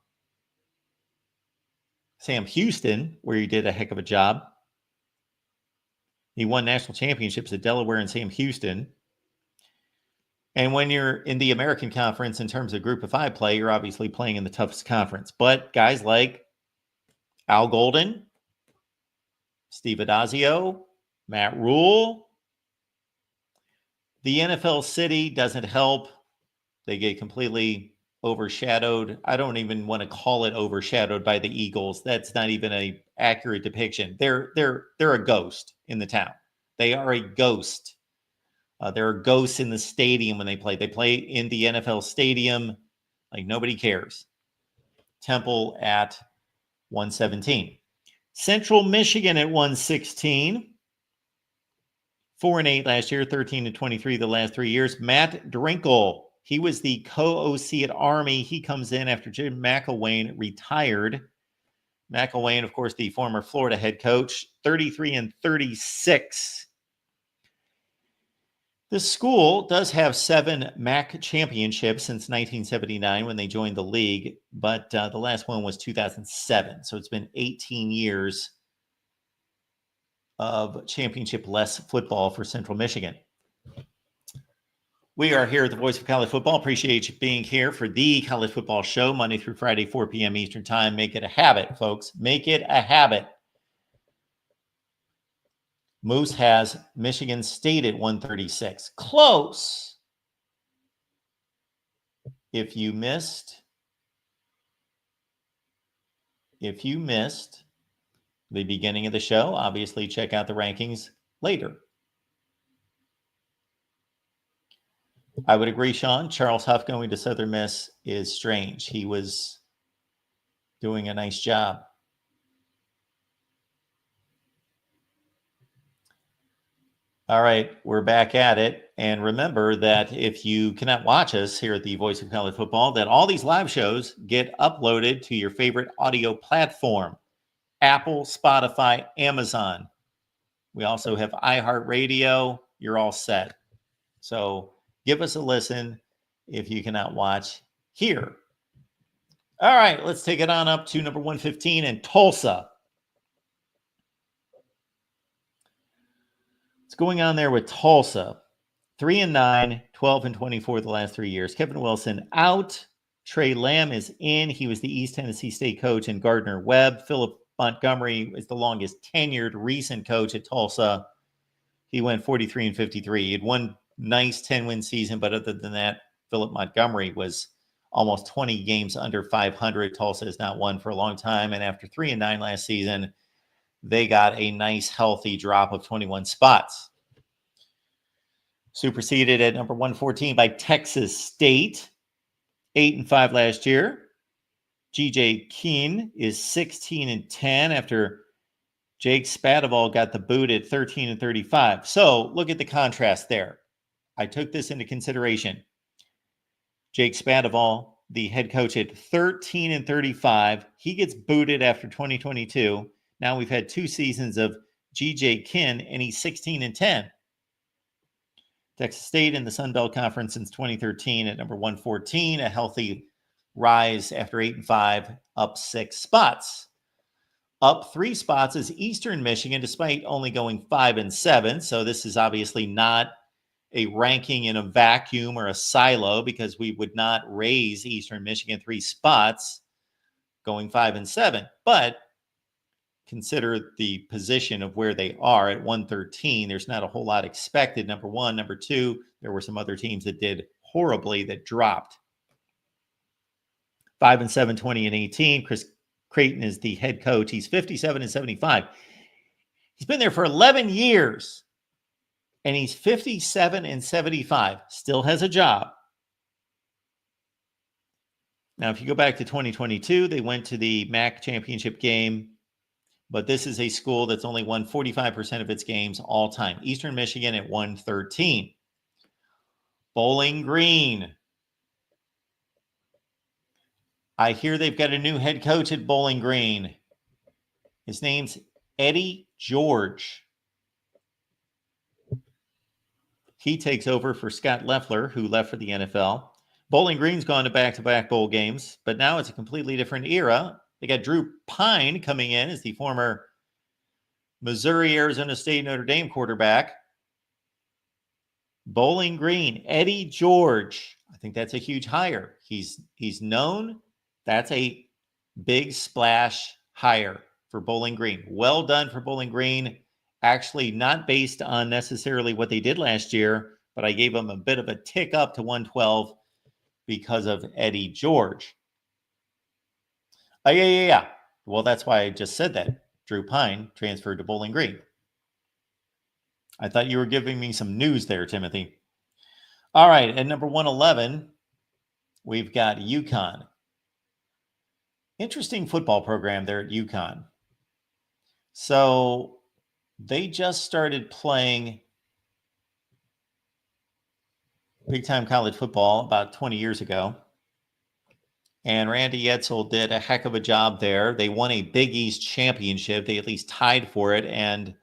Sam Houston, where he did a heck of a job. He won national championships at Delaware and Sam Houston. And when you're in the American Conference in terms of Group of 5 play, you're obviously playing in the toughest conference. But guys like Al Golden, Steve Adazio, Matt Rule, The NFL city doesn't help. They get completely overshadowed. I don't even want to call it overshadowed by the Eagles. That's not even an accurate depiction. They're a ghost in the town. They are a ghost. There are ghosts in the stadium when they play. They play in the NFL stadium like nobody cares. Temple at 117. Central Michigan at 116. 4-8 last year, 13-23 the last 3 years. Matt Drinkle, he was the co-OC at Army. He comes in after Jim McElwain retired. McElwain, of course, the former Florida head coach, 33-36. The school does have 7 MAC championships since 1979 when they joined the league, but the last one was 2007. So it's been 18 years of championship-less football for Central Michigan. We are here at the Voice of College Football. Appreciate you being here for the College Football Show, Monday through Friday, 4 p.m. Eastern Time. Make it a habit, folks. Make it a habit. Moose has Michigan State at 136. Close. If you missed the beginning of the show, obviously check out the rankings later. I would agree, Sean. Charles Huff going to Southern Miss is strange. He was doing a nice job. All right, we're back at it. And remember that if you cannot watch us here at the Voice of College Football, that all these live shows get uploaded to your favorite audio platform. Apple, Spotify, Amazon. We also have iHeartRadio. You're all set. So give us a listen if you cannot watch here. All right, let's take it on up to number 115 in Tulsa. What's going on there with Tulsa? 3-9, 12-24 the last 3 years. Kevin Wilson out. Trey Lamb is in. He was the East Tennessee State coach, and Gardner Webb. Philip Montgomery is the longest tenured recent coach at Tulsa. He went 43-53. He had one nice 10-win season, but other than that, Philip Montgomery was almost 20 games under 500. Tulsa has not won for a long time, and after 3-9 last season, they got a nice, healthy drop of 21 spots. Superseded at number 114 by Texas State, 8-5 last year. G.J. Keen is 16-10 after Jake Spadoval got the boot at 13-35. So look at the contrast there. I took this into consideration. Jake Spadoval, the head coach at 13-35, he gets booted after 2022. Now we've had 2 seasons of G.J. Kinn, and he's 16-10. Texas State in the Sun Belt Conference since 2013 at number 114, a healthy rise after 8-5, up 6 spots. Up 3 spots is Eastern Michigan, despite only going 5-7. So this is obviously not a ranking in a vacuum or a silo, because we would not raise Eastern Michigan 3 spots going 5-7. But consider the position of where they are at 113. There's not a whole lot expected. Number 1, number 2, there were some other teams that did horribly that dropped. 5-7, 20-18. Chris Creighton is the head coach. He's 57-75. He's been there for 11 years, and he's 57-75. Still has a job. Now, if you go back to 2022, they went to the MAC championship game, but this is a school that's only won 45% of its games all time. Eastern Michigan at 113. Bowling Green. I hear they've got a new head coach at Bowling Green. His name's Eddie George. He takes over for Scott Loeffler, who left for the NFL. Bowling Green's gone to back-to-back bowl games, but now it's a completely different era. They got Drew Pine coming in as the former Missouri, Arizona State, Notre Dame quarterback. Bowling Green, Eddie George. I think that's a huge hire. He's known. That's a big splash hire for Bowling Green. Well done for Bowling Green. Actually, not based on necessarily what they did last year, but I gave them a bit of a tick up to 112 because of Eddie George. Yeah. Well, that's why I just said that. Drew Pine transferred to Bowling Green. I thought you were giving me some news there, Timothy. All right, at number 111, we've got UConn. Interesting football program there at UConn. So they just started playing big-time college football about 20 years ago. And Randy Edsall did a heck of a job there. They won a Big East championship. They at least tied for it. And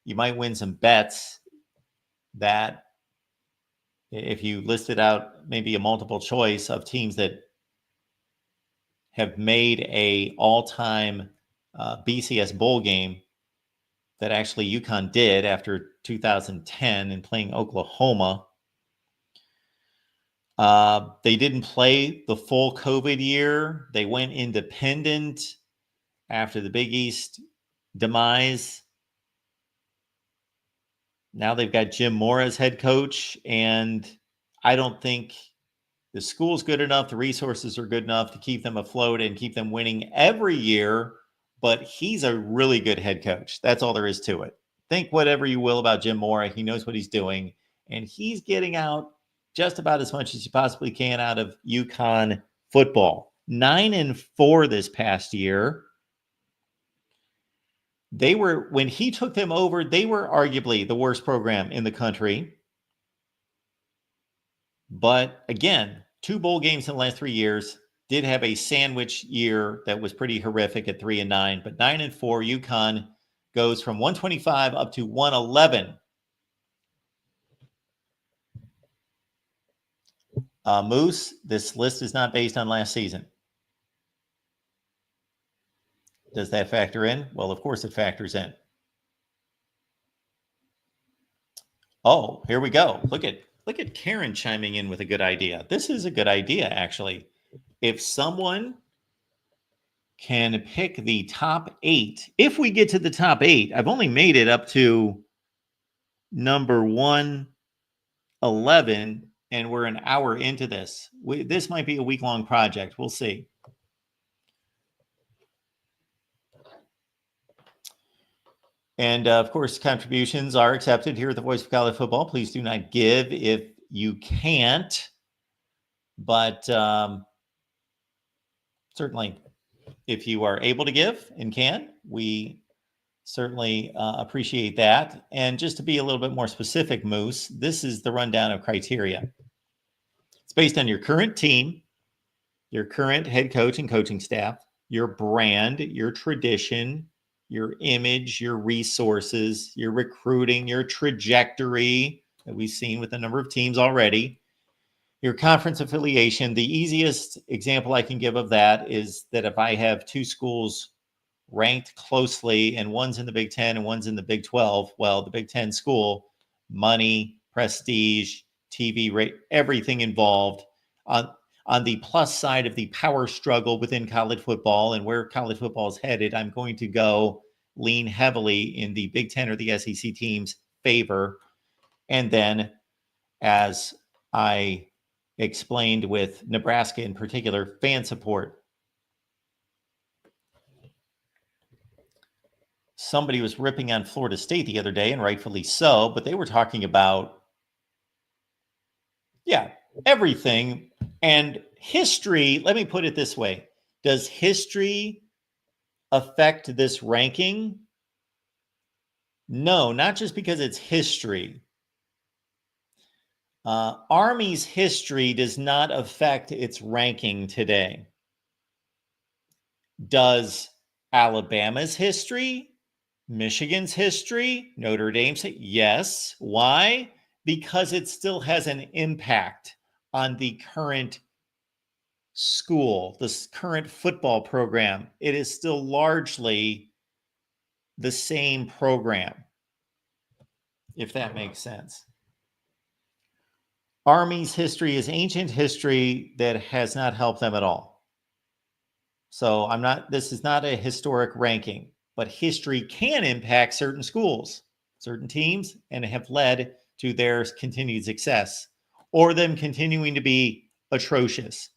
you might win some bets that if you listed out maybe a multiple choice of teams that have made a all-time BCS bowl game that actually UConn did after 2010 and playing Oklahoma. They didn't play the full COVID year. They went independent after the Big East demise. Now they've got Jim Moore as head coach, and I don't think the school's good enough, the resources are good enough to keep them afloat and keep them winning every year, but he's a really good head coach. That's all there is to it. Think whatever you will about Jim Moore. He knows what he's doing, and he's getting out just about as much as you possibly can out of UConn football. 9-4 this past year. They were, when he took them over, they were arguably the worst program in the country. But again, 2 bowl games in the last 3 years. Did have a sandwich year that was pretty horrific at 3-9, but 9-4. UConn goes from 125 up to 111. Moose, this list is not based on last season. Does that factor in? Well, of course it factors in. Oh, here we go. Look at Karen chiming in with a good idea. This is a good idea, actually. If someone can pick the top 8, if we get to the top 8, I've only made it up to number 111, and we're an hour into this. This might be a week-long project. We'll see. And of course, contributions are accepted here at the Voice of College Football. Please do not give if you can't, but certainly if you are able to give and can, we certainly appreciate that. And just to be a little bit more specific, Moose, this is the rundown of criteria. It's based on your current team, your current head coach and coaching staff, your brand, your tradition, your image, your resources, your recruiting, your trajectory that we've seen with a number of teams already, your conference affiliation. The easiest example I can give of that is that if I have 2 schools ranked closely and one's in the Big Ten and one's in the Big 12, well, the Big Ten school, money, prestige, TV rate, everything involved. On the plus side of the power struggle within college football and where college football is headed, I'm going to go lean heavily in the Big Ten or the SEC team's favor. And then, as I explained with Nebraska in particular, fan support. Somebody was ripping on Florida State the other day, and rightfully so, but they were talking about, everything. And history, let me put it this way. Does history affect this ranking? No, not just because it's history. Army's history does not affect its ranking today. Does Alabama's history, Michigan's history, Notre Dame's? Yes. Why? Because it still has an impact on the current school, the current football program. It is still largely the same program, if that makes sense. Army's history is ancient history that has not helped them at all. So this is not a historic ranking, but history can impact certain schools, certain teams, and have led to their continued success or them continuing to be atrocious.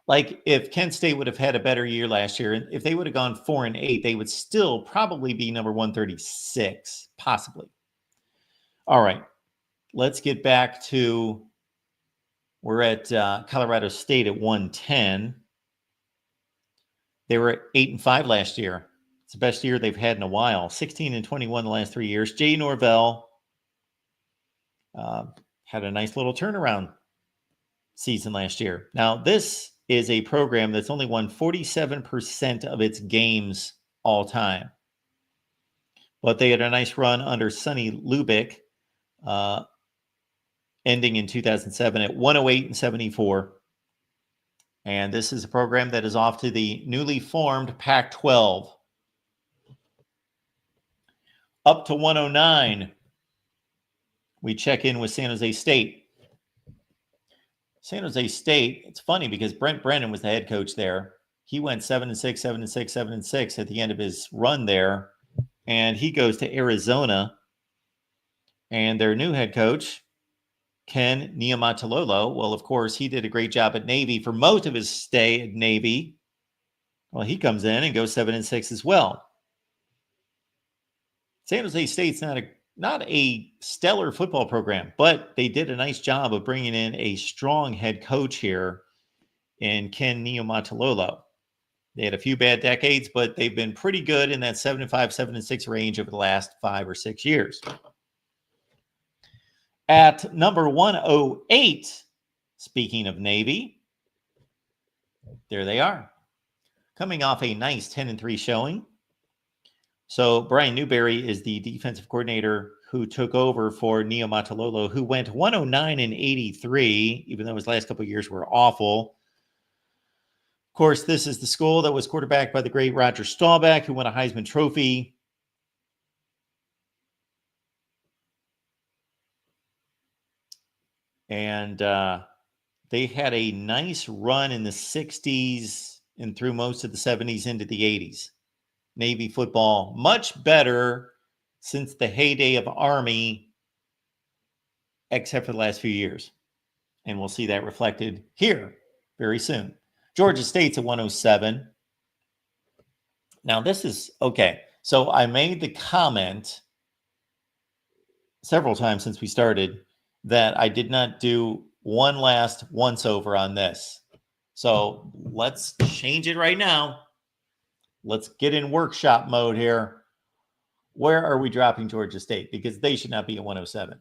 Like if Kent State would have had a better year last year, and if they would have gone 4-8, they would still probably be number 136, possibly. All right, let's get back to, we're at Colorado State at 110. They were at 8-5 last year. It's the best year they've had in a while. 16-21 the last 3 years. Jay Norvell had a nice little turnaround season last year. Now, this is a program that's only won 47% of its games all time. But they had a nice run under Sonny Lubick, ending in 2007 at 108-74. And this is a program that is off to the newly formed Pac-12. Up to 109, we check in with San Jose State. San Jose State, it's funny because Brent Brennan was the head coach there. He went 7-6, 7-6, 7-6 at the end of his run there. And he goes to Arizona. And their new head coach, Ken Niumatalolo, well, of course, he did a great job at Navy for most of his stay at Navy. Well, he comes in and goes 7-6 as well. San Jose State's not a stellar football program, but they did a nice job of bringing in a strong head coach here in Ken Niumatalolo. They had a few bad decades, but they've been pretty good in that 7-5, 7-6 range over the last 5 or 6 years. At number 108, speaking of Navy, there they are. Coming off a nice 10-3 showing. So Brian Newberry is the defensive coordinator who took over for Niumatalolo, who went 109-83, even though his last couple of years were awful. Of course, this is the school that was quarterbacked by the great Roger Staubach, who won a Heisman Trophy. And they had a nice run in the 60s and through most of the 70s into the 80s. Navy football, much better since the heyday of Army, except for the last few years. And we'll see that reflected here very soon. Georgia State's at 107. Now, this is, okay, so I made the comment several times since we started that I did not do one last once-over on this. So let's change it right now. Let's get in workshop mode here. Where are we dropping Georgia State? Because they should not be at 107.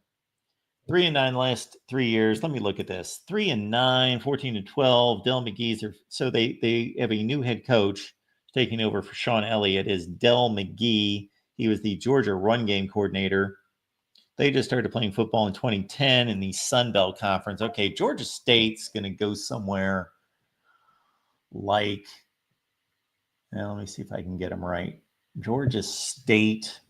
3-9 last 3 years. Let me look at this. 3-9, 14-12. Del McGee's are, so they have a new head coach taking over for Sean Elliott. Is Del McGee. He was the Georgia run game coordinator. They just started playing football in 2010 in the Sun Belt Conference. Okay, Georgia State's going to go somewhere like, now let me see if I can get them right. Georgia State.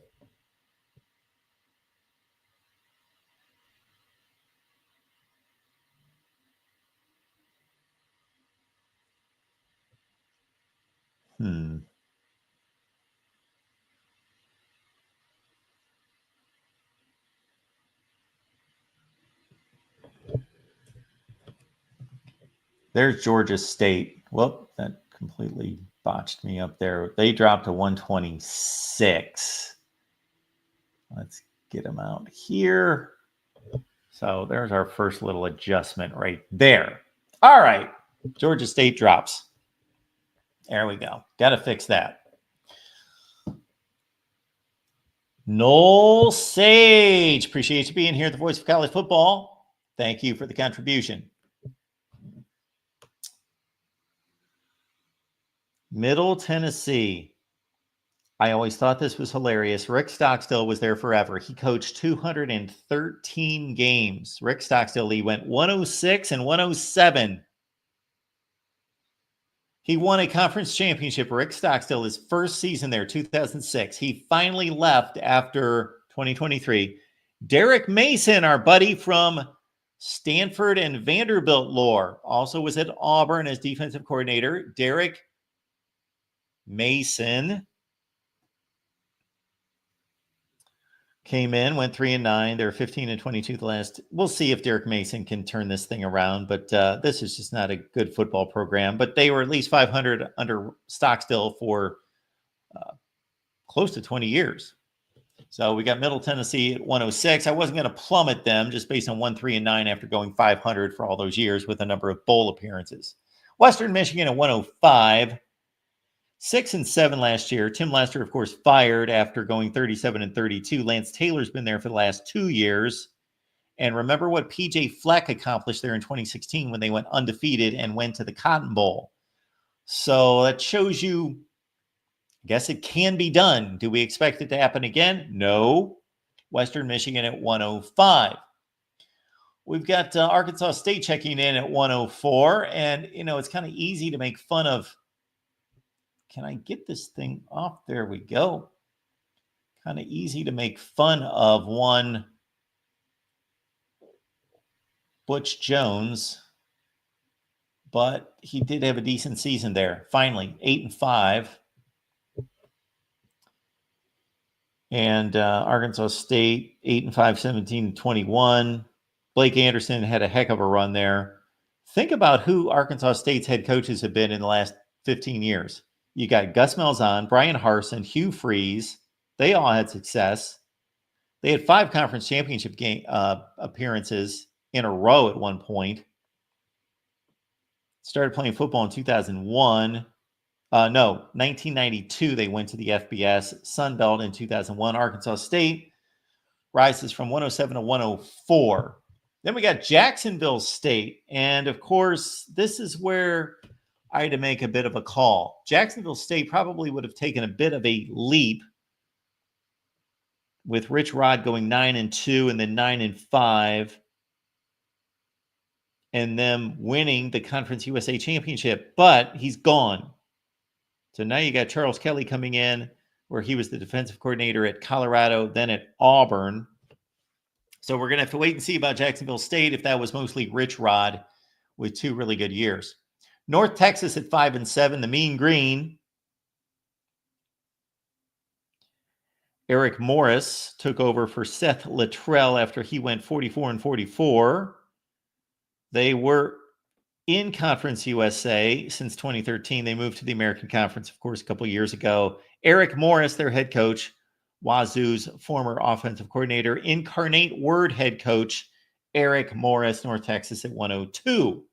There's Georgia State. Whoop, that completely botched me up there. They dropped to 126. Let's get them out here. So there's our first little adjustment right there. All right. Georgia State drops. There we go. Got to fix that. Noel Sage. Appreciate you being here at the Voice of College Football. Thank you for the contribution. Middle Tennessee. I always thought this was hilarious. Rick Stockstill was there forever. He coached 213 games. Rick Stockstill, he went 106 and 107. He won a conference championship. Rick Stockstill, his first season there, 2006. He finally left after 2023. Derek Mason, our buddy from Stanford and Vanderbilt lore, also was at Auburn as defensive coordinator. Derek Mason came in, went 3-9. They're 15-22 the last. We'll see if Derek Mason can turn this thing around, but this is just not a good football program. But they were at least 500 under Stockstill for close to 20 years. So we got Middle Tennessee at 106. I wasn't going to plummet them just based on 1-3-9 after going 500 for all those years with a number of bowl appearances. Western Michigan at 105. 6-7 last year. Tim Lester, of course, fired after going 37-32. Lance Taylor's been there for the last 2 years. And remember what PJ Fleck accomplished there in 2016 when they went undefeated and went to the Cotton Bowl. So that shows you, I guess it can be done. Do we expect it to happen again? No. Western Michigan at 105. We've got Arkansas State checking in at 104. And, it's kind of easy to make fun of. Can I get this thing off? There we go. Kind of easy to make fun of one Butch Jones, but he did have a decent season there. Finally, 8-5. And Arkansas State, 8-5, 17-21. Blake Anderson had a heck of a run there. Think about who Arkansas State's head coaches have been in the last 15 years. You got Gus Malzahn, Brian Harsin, Hugh Freeze. They all had success. They had 5 conference championship game appearances in a row at one point. Started playing football in 2001. 1992, they went to the FBS. Sun Belt in 2001. Arkansas State rises from 107 to 104. Then we got Jacksonville State. And, of course, this is where I had to make a bit of a call. Jacksonville State probably would have taken a bit of a leap with Rich Rod going 9-2 and then 9-5 and them winning the Conference USA Championship, but he's gone. So now you got Charles Kelly coming in, where he was the defensive coordinator at Colorado, then at Auburn. So we're going to have to wait and see about Jacksonville State if that was mostly Rich Rod with 2 really good years. North Texas at 5-7, the Mean Green. Eric Morris took over for Seth Luttrell after he went 44-44. They were in Conference USA since 2013. They moved to the American Conference, of course, a couple years ago. Eric Morris, their head coach, Wazoo's former offensive coordinator. Incarnate Word head coach, Eric Morris, North Texas at 102.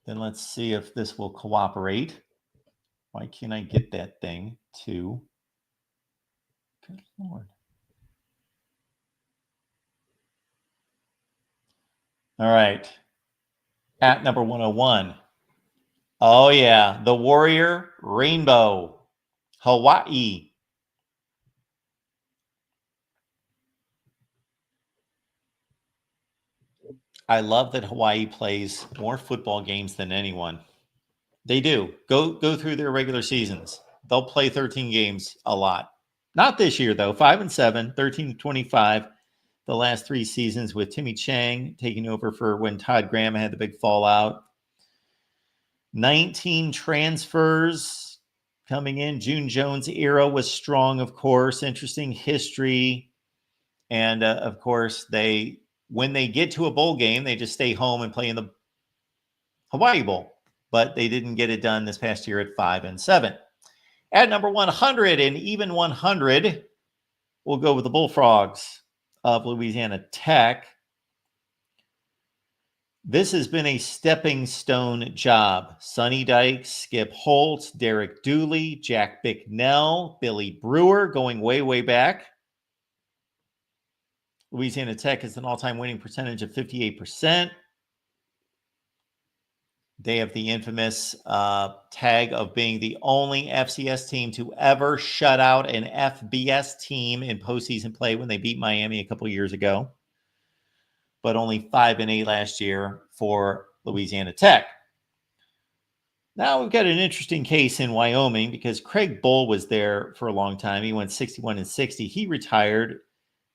Then let's see if this will cooperate. Why can't I get that thing to? Good Lord. All right. At number 101. Oh, yeah. The Warrior Rainbow. Hawaii. I love that Hawaii plays more football games than anyone. They do. Go through their regular seasons. They'll play 13 games a lot. Not this year, though. 5-7, 13-25. The last 3 seasons with Timmy Chang taking over for when Todd Graham had the big fallout. 19 transfers coming in. June Jones' era was strong, of course. Interesting history. And, of course, when they get to a bowl game, they just stay home and play in the Hawaii Bowl. But they didn't get it done this past year at 5-7. At number 100 and even 100, we'll go with the Bullfrogs of Louisiana Tech. This has been a stepping stone job. Sonny Dykes, Skip Holtz, Derek Dooley, Jack Bicknell, Billy Brewer going way, way back. Louisiana Tech has an all-time winning percentage of 58%. They have the infamous tag of being the only FCS team to ever shut out an FBS team in postseason play when they beat Miami a couple years ago, but only 5-8 last year for Louisiana Tech. Now we've got an interesting case in Wyoming because Craig Bull was there for a long time. He went 61-60. He retired.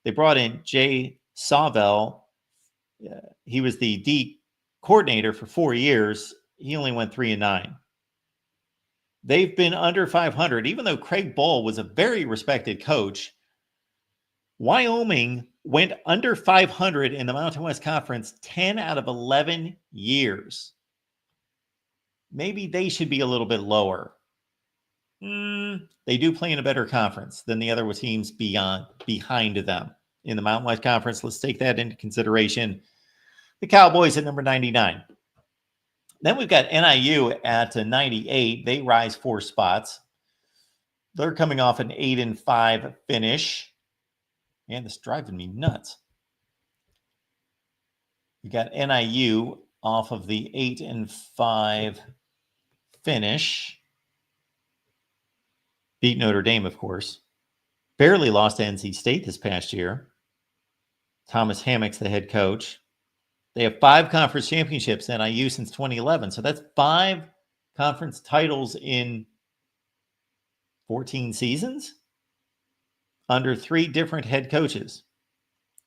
They brought in Jay Sawvell. He was the D coordinator for 4 years. He only went 3-9. They've been under 500, even though Craig Bohl was a very respected coach. Wyoming went under 500 in the Mountain West Conference 10 out of 11 years. Maybe they should be a little bit lower. They do play in a better conference than the other teams behind them. In the Mountain West Conference, let's take that into consideration. The Cowboys at number 99. Then we've got NIU at 98. They rise 4 spots. They're coming off an 8-5 finish. Man, this is driving me nuts. You got NIU off of the 8-5 finish. Beat Notre Dame, of course. Barely lost to NC State this past year. Thomas Hammock's the head coach. They have 5 conference championships, NIU, since 2011. So that's 5 conference titles in 14 seasons under 3 different head coaches.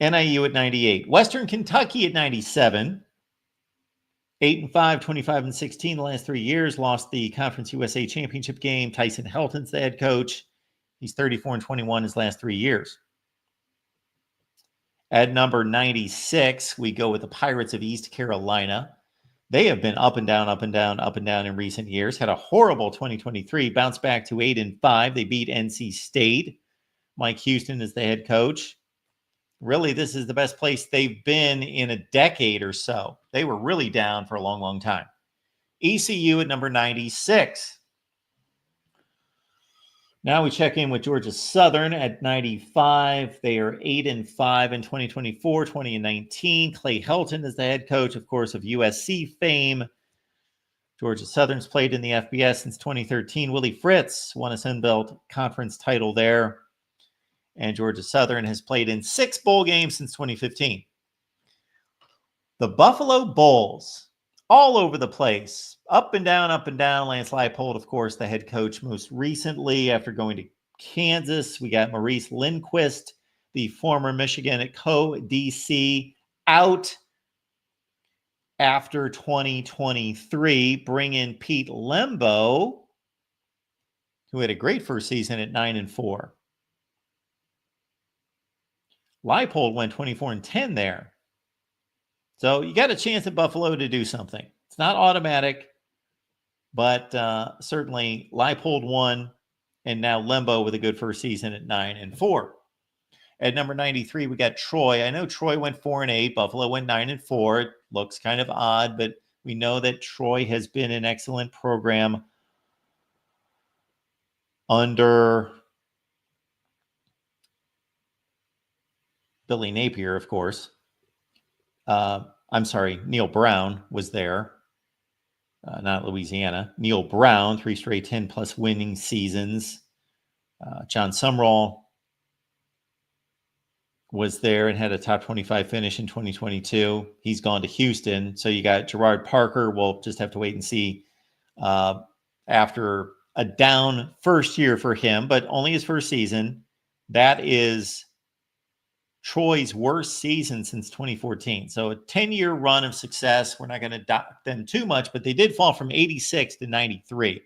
NIU at 98. Western Kentucky at 97. 8-5, 25-16 the last 3 years. Lost the Conference USA Championship game. Tyson Helton's the head coach. He's 34-21 his last 3 years. At number 96, we go with the Pirates of East Carolina. They have been up and down, up and down, up and down in recent years. Had a horrible 2023, bounced back to 8-5. They beat NC State. Mike Houston is the head coach. Really, this is the best place they've been in a decade or so. They were really down for a long, long time. ECU at number 96. Now we check in with Georgia Southern at 95. They are 8-5 in 2024, 2019. Clay Helton is the head coach, of course, of USC fame. Georgia Southern's played in the FBS since 2013. Willie Fritz won a Sun Belt Conference title there. And Georgia Southern has played in 6 bowl games since 2015. The Buffalo Bulls, all over the place, up and down, up and down. Lance Leipold, of course, the head coach most recently after going to Kansas. We got Maurice Lindquist, the former Michigan co-DC, out after 2023. Bring in Pete Lembo, who had a great first season at 9-4. Leipold went 24-10 there. So you got a chance at Buffalo to do something. It's not automatic, but certainly Leipold won, and now Lembo with a good first season at 9-4. At number 93, we got Troy. I know Troy went 4-8. Buffalo went 9-4. It looks kind of odd, but we know that Troy has been an excellent program under Billy Napier, of course. I'm sorry, Neil Brown was there, not Louisiana. Neil Brown, 3 straight 10-plus winning seasons. John Sumrall was there and had a top 25 finish in 2022. He's gone to Houston. So you got Gerard Parker. We'll just have to wait and see after a down first year for him, but only his first season. That is Troy's worst season since 2014. So a 10-year run of success. We're not going to dock them too much, but they did fall from 86 to 93.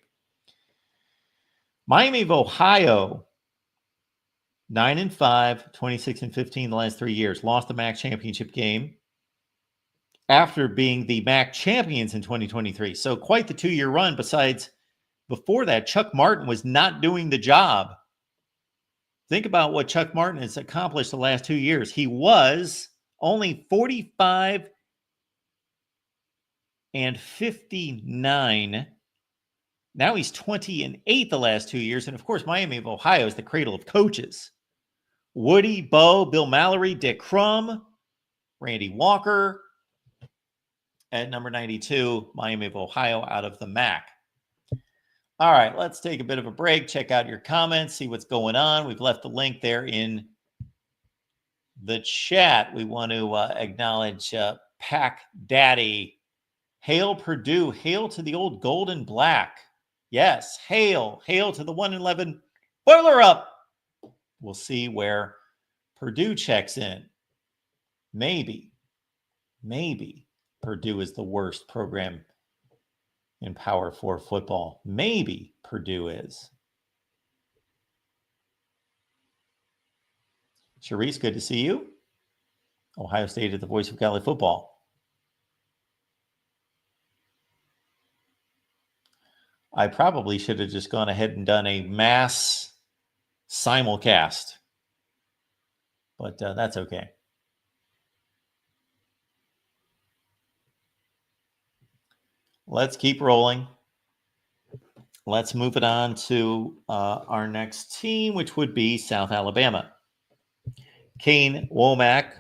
Miami of Ohio, 9-5, 26-15 the last 3 years. Lost the MAC championship game after being the MAC champions in 2023. So quite the 2-year run. Besides, before that, Chuck Martin was not doing the job. Think about what Chuck Martin has accomplished the last 2 years. He was only 45-59. Now he's 20-8 the last 2 years. And of course, Miami of Ohio is the cradle of coaches. Woody, Bo, Bill Mallory, Dick Crum, Randy Walker. At number 92, Miami of Ohio out of the MAC. All right, let's take a bit of a break. Check out your comments, see what's going on. We've left the link there in the chat. We want to acknowledge Pack Daddy. Hail Purdue. Hail to the old gold and black. Yes, hail. Hail to the 1-11 Boiler Up. We'll see where Purdue checks in. Maybe Purdue is the worst program in Power 4 football. Maybe Purdue is. Charisse, good to see you. Ohio State is the voice of college football. I probably should have just gone ahead and done a mass simulcast, but that's okay. Let's keep rolling. Let's move it on to our next team, which would be South Alabama. Kane Womack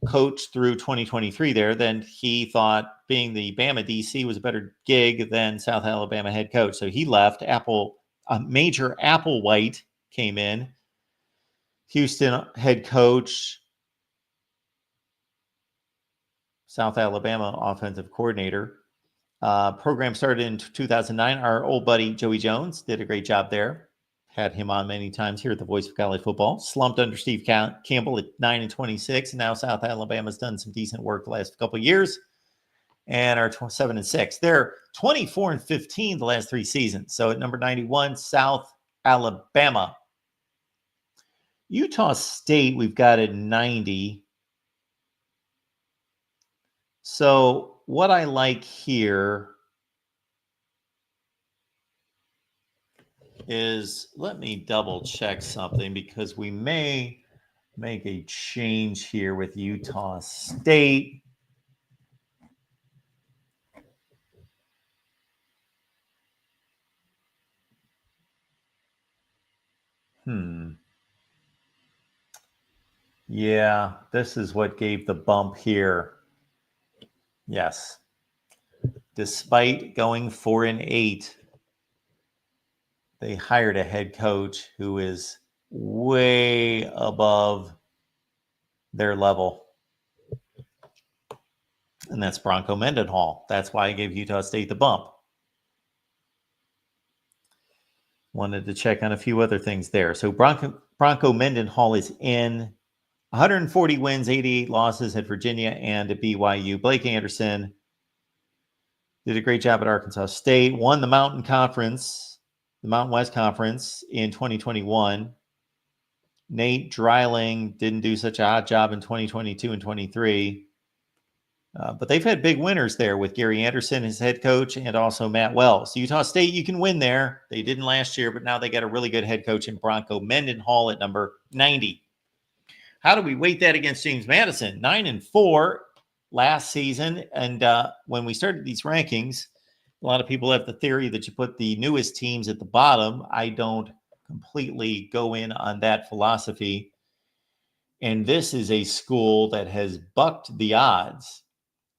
coached through 2023 there. Then he thought being the Bama DC was a better gig than South Alabama head coach. So he left. Major Applewhite came in. Houston head coach, South Alabama offensive coordinator. Program started in 2009. Our old buddy Joey Jones did a great job there. Had him on many times here at the Voice of College Football. Slumped under Steve Campbell at 9-26. And now South Alabama's done some decent work the last couple of years and are 7-6. They're 24-15 the last 3 seasons. So at number 91, South Alabama. Utah State, we've got at 90. So what I like here is, let me double check something because we may make a change here with Utah State. Yeah, this is what gave the bump here. Yes. Despite going 4-8, they hired a head coach who is way above their level. And that's Bronco Mendenhall. That's why I gave Utah State the bump. Wanted to check on a few other things there. So Bronco Mendenhall is in 140 wins, 88 losses at Virginia and at BYU. Blake Anderson did a great job at Arkansas State. Won the Mountain Conference, the Mountain West Conference in 2021. Nate Dreiling didn't do such a hot job in 2022 and 23. But they've had big winners there with Gary Anderson, his head coach, and also Matt Wells. Utah State, you can win there. They didn't last year, but now they got a really good head coach in Bronco Mendenhall at number 90. How do we weight that against James Madison? 9-4 last season. And when we started these rankings, a lot of people have the theory that you put the newest teams at the bottom. I don't completely go in on that philosophy. And this is a school that has bucked the odds.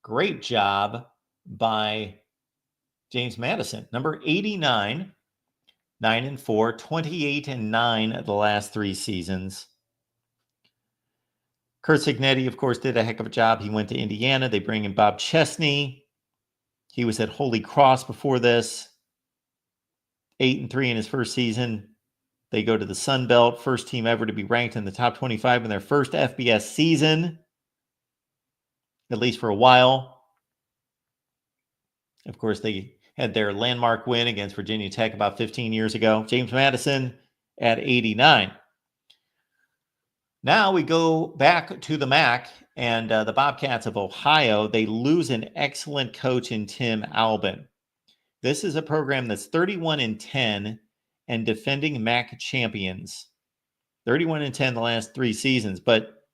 Great job by James Madison. Number 89, 9-4, 28-9 the last 3 seasons. Kurt Signetti, of course, did a heck of a job. He went to Indiana. They bring in Bob Chesney. He was at Holy Cross before this. 8-3 in his first season. They go to the Sun Belt, first team ever to be ranked in the top 25 in their first FBS season, at least for a while. Of course, they had their landmark win against Virginia Tech about 15 years ago. James Madison at 89. Now we go back to the MAC and the Bobcats of Ohio. They lose an excellent coach in Tim Albin. This is a program that's 31-10 and defending MAC champions. 31-10 the last 3 seasons, but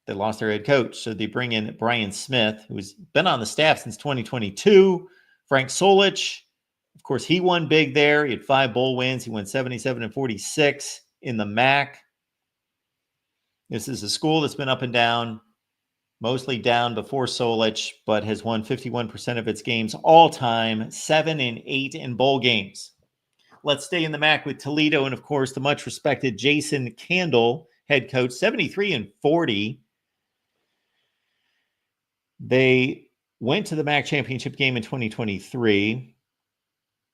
they lost their head coach. So they bring in Brian Smith, who's been on the staff since 2022. Frank Solich, of course, he won big there. He had 5 bowl wins. He went 77-46 in the MAC. This is a school that's been up and down, mostly down before Solich, but has won 51% of its games all time, 7-8 in bowl games. Let's stay in the MAC with Toledo and, of course, the much-respected Jason Candle, head coach, 73-40. They went to the MAC championship game in 2023.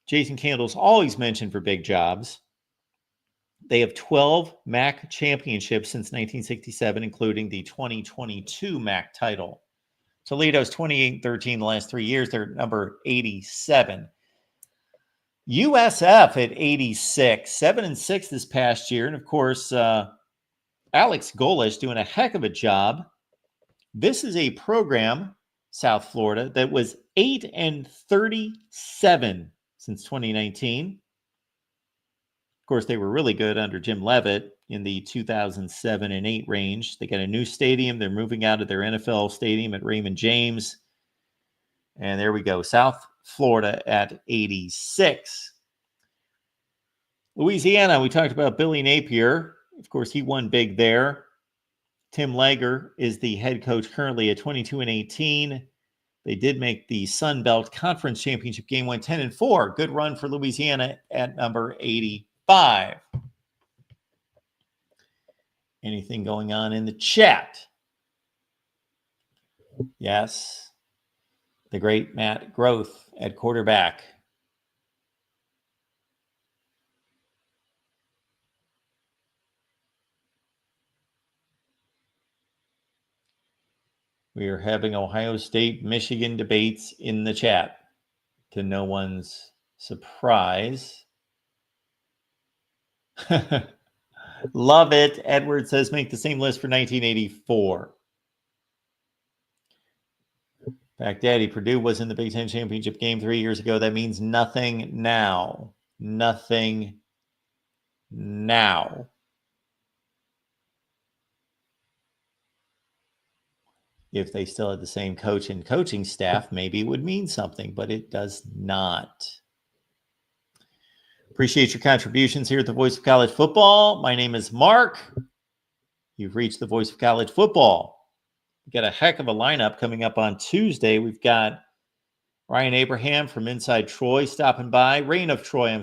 Jason Candle's always mentioned for big jobs. They have 12 MAC championships since 1967, including the 2022 MAC title. Toledo's 28-13 the last 3 years. They're number 87. USF at 86, 7-6 this past year. And of course, Alex Golish doing a heck of a job. This is a program, South Florida, that was 8-37 since 2019. Of course, they were really good under Jim Leavitt in the 2007 and 8 range. They got a new stadium. They're moving out of their NFL stadium at Raymond James. And there we go. South Florida at 86. Louisiana, we talked about Billy Napier. Of course, he won big there. Tim Lager is the head coach currently at 22-18. They did make the Sun Belt Conference Championship game, went 10-4. Good run for Louisiana at number 85. Anything going on in the chat? Yes. The great Matt Groth at quarterback. We are having Ohio State, Michigan debates in the chat, to no one's surprise. Love it. Edward says make the same list for 1984. Daddy, Purdue was in the Big Ten Championship game 3 years ago. That means nothing now. Nothing now. If they still had the same coach and coaching staff, maybe it would mean something, but it does not. Appreciate your contributions here at the Voice of College Football. My name is Mark. You've reached the Voice of College Football. We've got a heck of a lineup coming up on Tuesday. We've got Ryan Abraham from Inside Troy stopping by. Reign of Troy.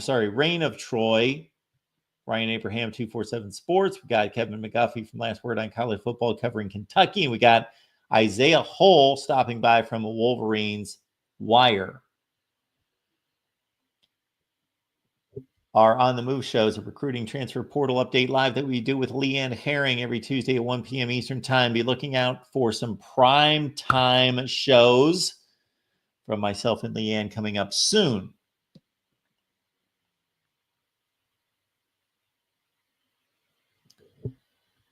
Ryan Abraham, 247 Sports. We've got Kevin McGuffey from Last Word on College Football covering Kentucky. And we got Isaiah Hull stopping by from Wolverines Wire. Our On the Move show is a recruiting transfer portal update live that we do with Leanne Herring every Tuesday at 1 p.m. Eastern Time. Be looking out for some prime time shows from myself and Leanne coming up soon.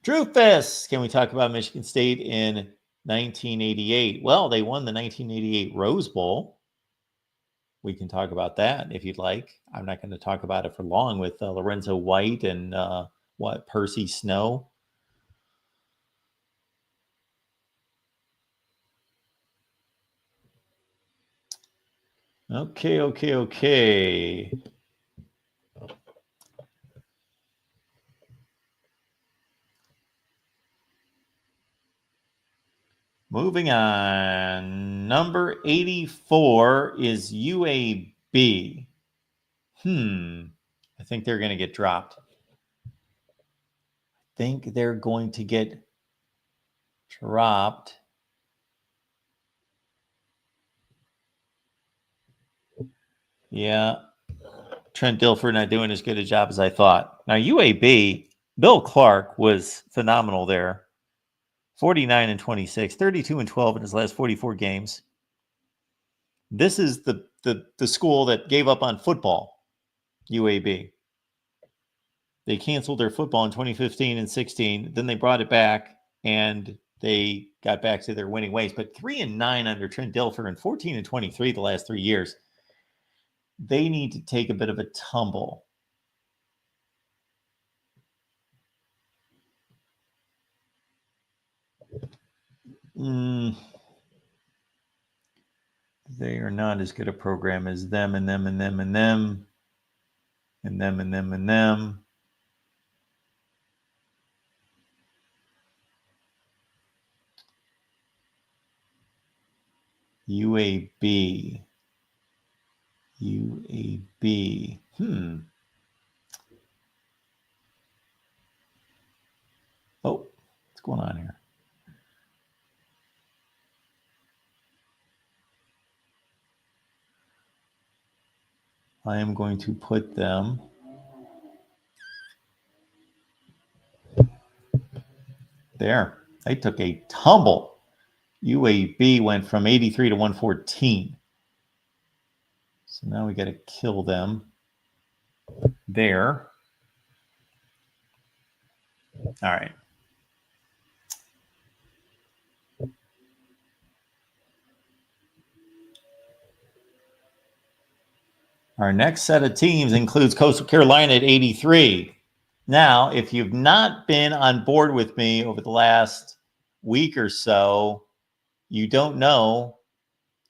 Drufus, can we talk about Michigan State in 1988? Well, they won the 1988 Rose Bowl. We can talk about that if you'd like. I'm not going to talk about it for long with Lorenzo White and Percy Snow. Okay. Moving on. Number 84 is UAB. I think they're going to get dropped. Yeah. Trent Dilfer not doing as good a job as I thought. Now, UAB, Bill Clark was phenomenal there. 49-26, 32-12 in his last 44 games. This is the school that gave up on football, UAB. They canceled their football in 2015 and 16. Then they brought it back, and they got back to their winning ways. But 3-9 under Trent Dilfer and 14-23 the last 3 years. They need to take a bit of a tumble. They are not as good a program as them and them and them and them and them and them and them. UAB. Oh, what's going on here? I am going to put them there. They took a tumble. UAB went from 83 to 114. So now we got to kill them there. All right. Our next set of teams includes Coastal Carolina at 83. Now, if you've not been on board with me over the last week or so, you don't know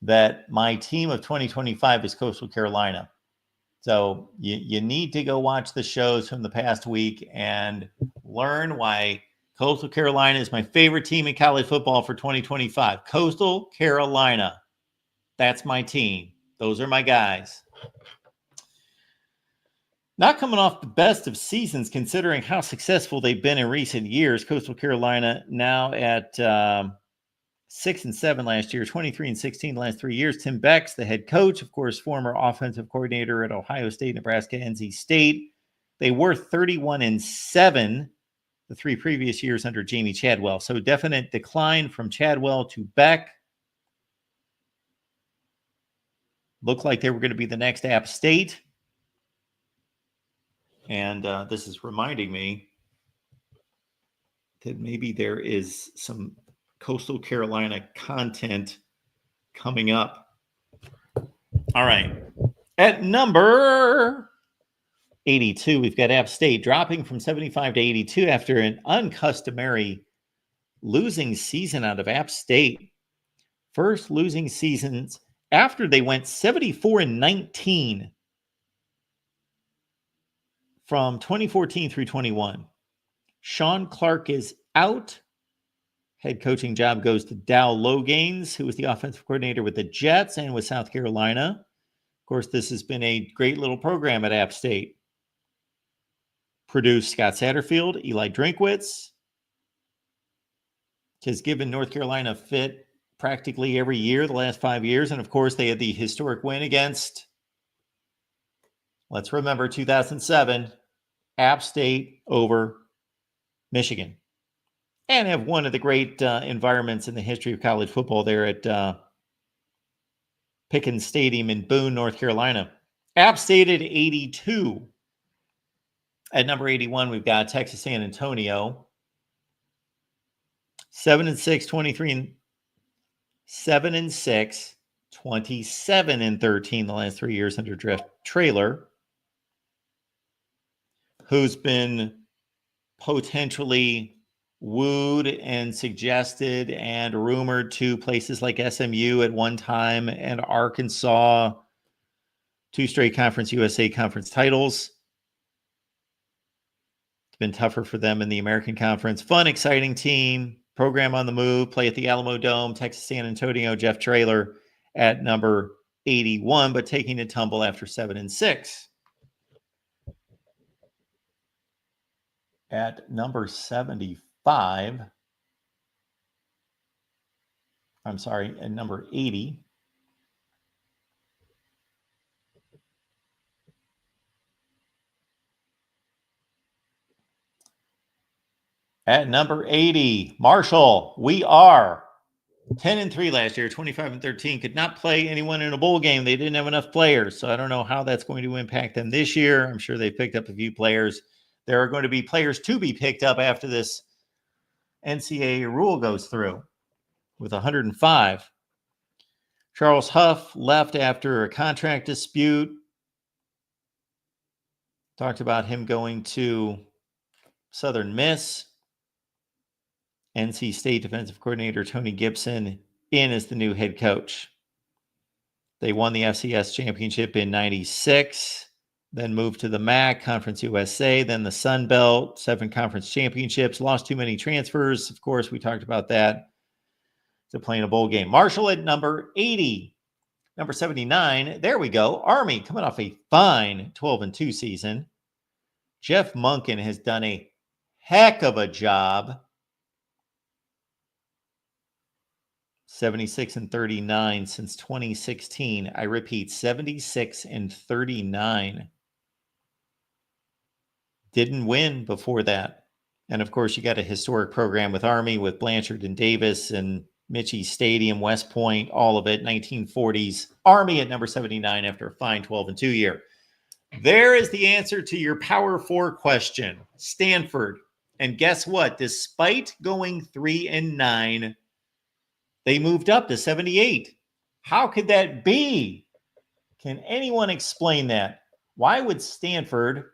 that my team of 2025 is Coastal Carolina. So you need to go watch the shows from the past week and learn why Coastal Carolina is my favorite team in college football for 2025. Coastal Carolina. That's my team. Those are my guys. Not coming off the best of seasons, considering how successful they've been in recent years. Coastal Carolina now at 6-7 last year, 23-16 the last 3 years. Tim Beck's the head coach, of course, former offensive coordinator at Ohio State, Nebraska, NC State. They were 31-7 the 3 previous years under Jamie Chadwell. So definite decline from Chadwell to Beck. Looked like they were going to be the next App State. And this is reminding me that maybe there is some Coastal Carolina content coming up. All right. At number 82, we've got App State dropping from 75 to 82 after an uncustomary losing season out of App State. First losing seasons after they went 74-19 from 2014 through 21. Sean Clark is out. Head coaching job goes to Dow Logains, who was the offensive coordinator with the Jets and with South Carolina. Of course, this has been a great little program at App State. Produced Scott Satterfield, Eli Drinkwitz. Has given North Carolina a fit practically every year the last 5 years. And of course, they had the historic win against, let's remember, 2007, App State over Michigan. And have one of the great environments in the history of college football there at Pickens Stadium in Boone, North Carolina. App State at 82. At number 81, we've got Texas San Antonio. 7-6, 23 7-6, 27-13 the last 3 years under Jeff Traylor, who's been potentially wooed and suggested and rumored to places like SMU at one time and Arkansas, 2 straight Conference USA Conference titles. It's been tougher for them in the American Conference. Fun, exciting team. Program on the move. Play at the Alamo Dome. Texas San Antonio. Jeff Traylor at number 81, but taking a tumble after 7-6. At number 75. I'm sorry, at number 80. At number 80, Marshall. We are 10-3 last year, 25-13. Could not play anyone in a bowl game. They didn't have enough players. So I don't know how that's going to impact them this year. I'm sure they picked up a few players. There are going to be players to be picked up after this NCAA rule goes through with 105. Charles Huff left after a contract dispute. Talked about him going to Southern Miss. NC State defensive coordinator Tony Gibson in as the new head coach. They won the FCS championship in 96, then moved to the MAC, Conference USA, then the Sun Belt, 7 conference championships, lost too many transfers. Of course, we talked about that, to playing a bowl game. Marshall at number 80. Number 79, there we go. Army coming off a fine 12-2 season. Jeff Monken has done a heck of a job. 76-39 since 2016. I repeat, 76-39. Didn't win before that. And of course, you got a historic program with Army, with Blanchard and Davis, and Mitchie Stadium, West Point, all of it, 1940s. Army at number 79 after a fine 12-2 year. There is the answer to your Power 4 question. Stanford. And guess what? Despite going 3-9, they moved up to 78. How could that be? Can anyone explain that? Why would Stanford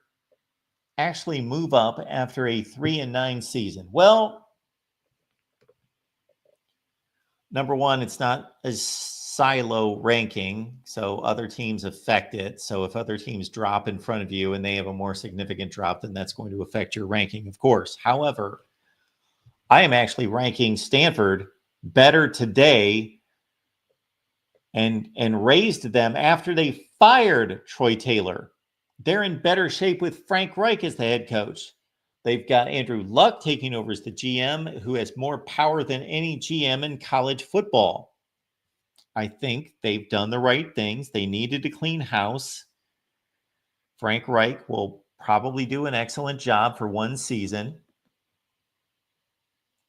actually move up after a 3-9 season? Well, number one, it's not a silo ranking, so other teams affect it. So if other teams drop in front of you and they have a more significant drop, then that's going to affect your ranking, of course. However, I am actually ranking Stanford better today and raised them after they fired Troy Taylor. They're in better shape with Frank Reich as the head coach. They've got Andrew Luck taking over as the GM, who has more power than any GM in college football. I think they've done the right things. They needed to clean house. Frank Reich will probably do an excellent job for one season.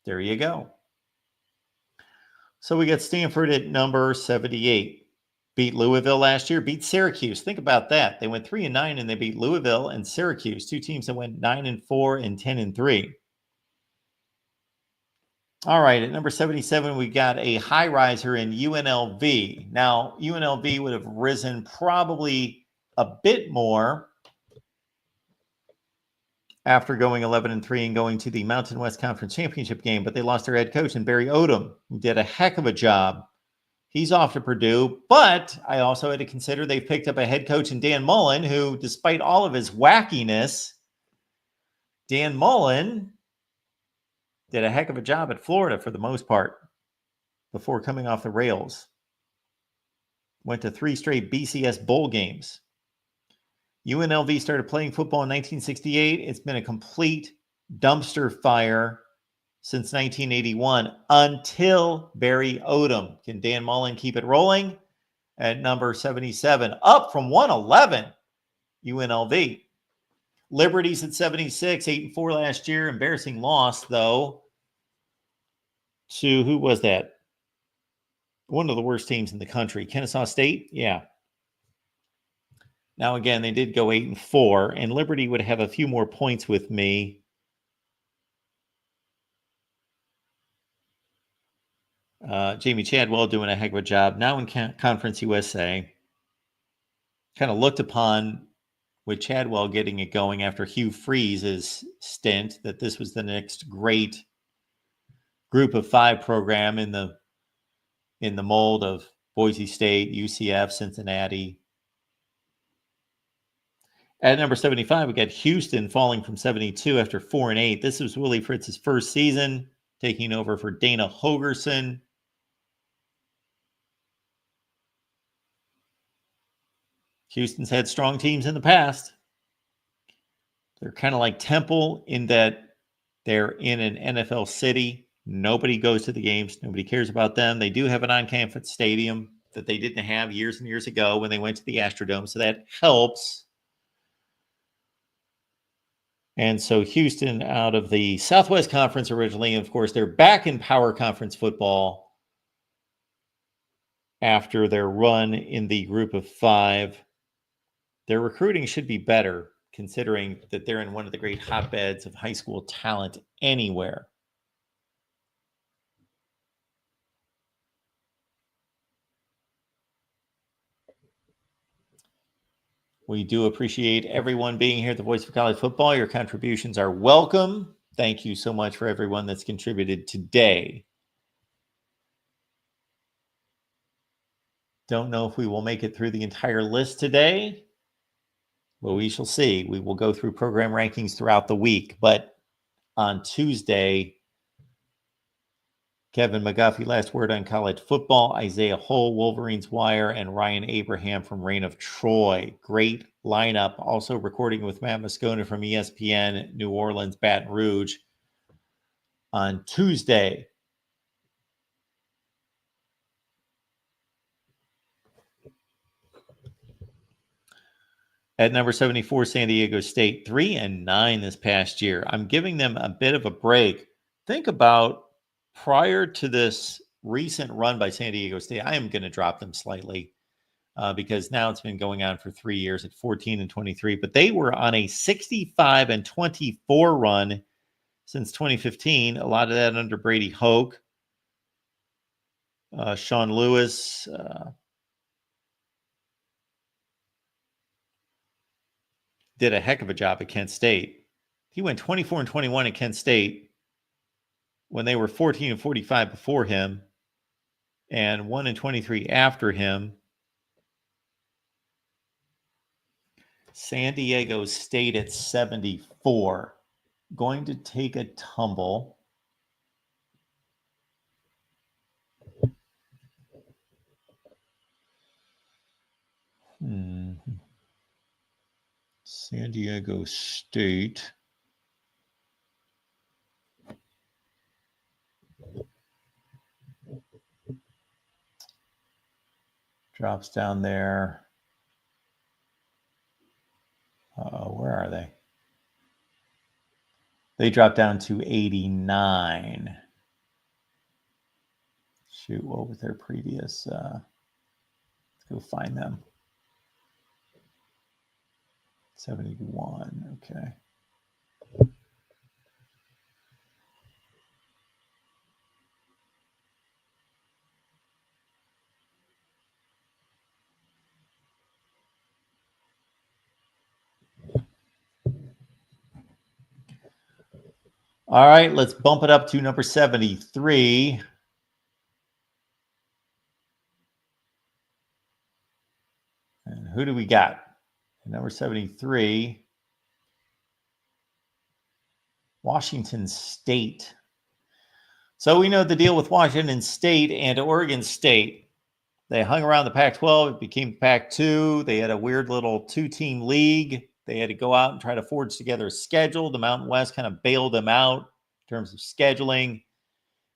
There you go. So we got Stanford at number 78. Beat Louisville last year, beat Syracuse. Think about that. They went 3-9 and they beat Louisville and Syracuse, two teams that went 9-4 and 10-3. All right, at number 77, we got a high riser in UNLV. Now, UNLV would have risen probably a bit more after going 11-3 and going to the Mountain West Conference Championship game, but they lost their head coach in Barry Odom, who did a heck of a job. He's off to Purdue, but I also had to consider they've picked up a head coach in Dan Mullen, who, despite all of his wackiness, Dan Mullen did a heck of a job at Florida for the most part before coming off the rails. Went to 3 straight BCS bowl games. UNLV started playing football in 1968. It's been a complete dumpster fire since 1981 until Barry Odom. Can Dan Mullen keep it rolling? At number 77, up from 111, UNLV. Liberty's at 76, 8-4 last year. Embarrassing loss, though, to who was that? One of the worst teams in the country, Kennesaw State. Yeah. Now, again, they did go 8-4, and Liberty would have a few more points with me. Jamie Chadwell doing a heck of a job. Now in Conference USA. Kind of looked upon with Chadwell getting it going after Hugh Freeze's stint that this was the next great group of 5 program in the mold of Boise State, UCF, Cincinnati. At number 75, we got Houston falling from 72 after 4-8. This was Willie Fritz's first season, taking over for Dana Holgerson. Houston's had strong teams in the past. They're kind of like Temple in that they're in an NFL city. Nobody goes to the games. Nobody cares about them. They do have an on-campus stadium that they didn't have years and years ago when they went to the Astrodome, so that helps. And so Houston out of the Southwest Conference originally, and of course, they're back in Power Conference football after their run in the group of 5. Their recruiting should be better, considering that they're in one of the great hotbeds of high school talent anywhere. We do appreciate everyone being here at the Voice of College Football. Your contributions are welcome. Thank you so much for everyone that's contributed today. Don't know if we will make it through the entire list today. Well, we shall see. We will go through program rankings throughout the week. But on Tuesday, Kevin McGuffey, Last Word on College Football, Isaiah Hull, Wolverines Wire, and Ryan Abraham from Reign of Troy. Great lineup. Also recording with Matt Moscona from ESPN, New Orleans, Baton Rouge on Tuesday. At number 74, San Diego State, 3-9 this past year. I'm giving them a bit of a break. Think about prior to this recent run by San Diego State, I am going to drop them slightly because now it's been going on for 3 years at 14-23. But they were on a 65-24 run since 2015. A lot of that under Brady Hoke, Sean Lewis. Did a heck of a job at Kent State. He went 24-21 at Kent State when they were 14-45 before him and 1-23 after him. San Diego State at 74. Going to take a tumble. San Diego State. Drops down there. Where are they? They dropped down to 89. Shoot, what was their previous? Let's go find them. 71. Okay. All right, let's bump it up to number 73. And who do we got? Number 73, Washington State. So we know the deal with Washington State and Oregon State. They hung around the Pac-12. It became Pac-2. They had a weird little two-team league. They had to go out and try to forge together a schedule. The Mountain West kind of bailed them out in terms of scheduling.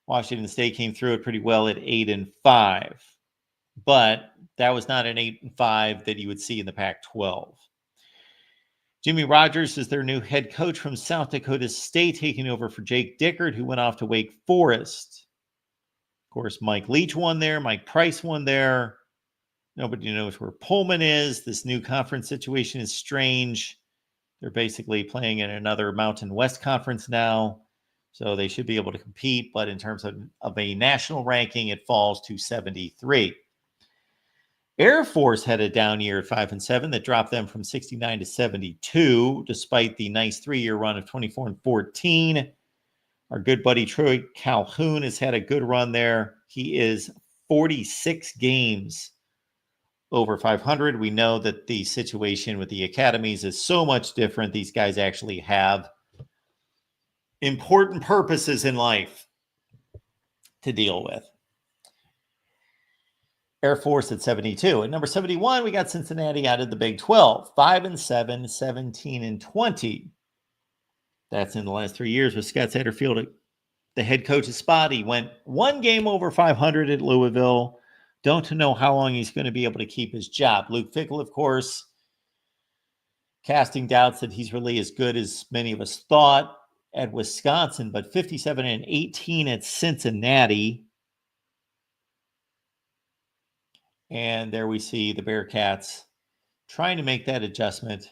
Washington State came through it pretty well at 8-5. But that was not an 8-5 that you would see in the Pac-12. Jimmy Rogers is their new head coach from South Dakota State, taking over for Jake Dickert, who went off to Wake Forest. Of course, Mike Leach won there. Mike Price won there. Nobody knows where Pullman is. This new conference situation is strange. They're basically playing in another Mountain West conference now, so they should be able to compete. But in terms of a national ranking, it falls to 73. Air Force had a down year at 5-7 that dropped them from 69 to 72, despite the nice 3-year run of 24-14. Our good buddy Troy Calhoun has had a good run there. He is 46 games over 500. We know that the situation with the academies is so much different. These guys actually have important purposes in life to deal with. Air Force at 72. At number 71, we got Cincinnati out of the Big 12. 5-7, 17-20. That's in the last 3 years with Scott Satterfield, the head coach's spot. He went 1 game over 500 at Louisville. Don't know how long he's going to be able to keep his job. Luke Fickell, of course, casting doubts that he's really as good as many of us thought at Wisconsin, but 57-18 at Cincinnati. And there we see the Bearcats trying to make that adjustment.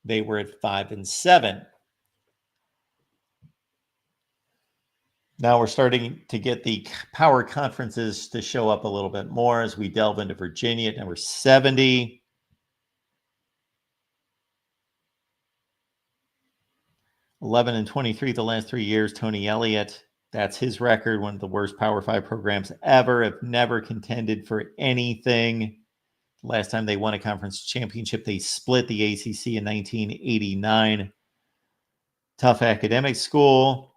They were at 5-7. Now we're starting to get the power conferences to show up a little bit more as we delve into Virginia at number 70. (11 23 the last 3 years. Tony Elliott, that's his record. One of the worst Power 5 programs ever. Have never contended for anything. Last time they won a conference championship, they split the ACC in 1989. Tough academic school.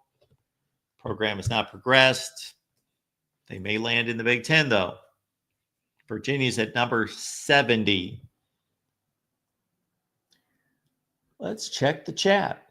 Program has not progressed. They may land in the Big Ten, though. Virginia's at number 70. Let's check the chat.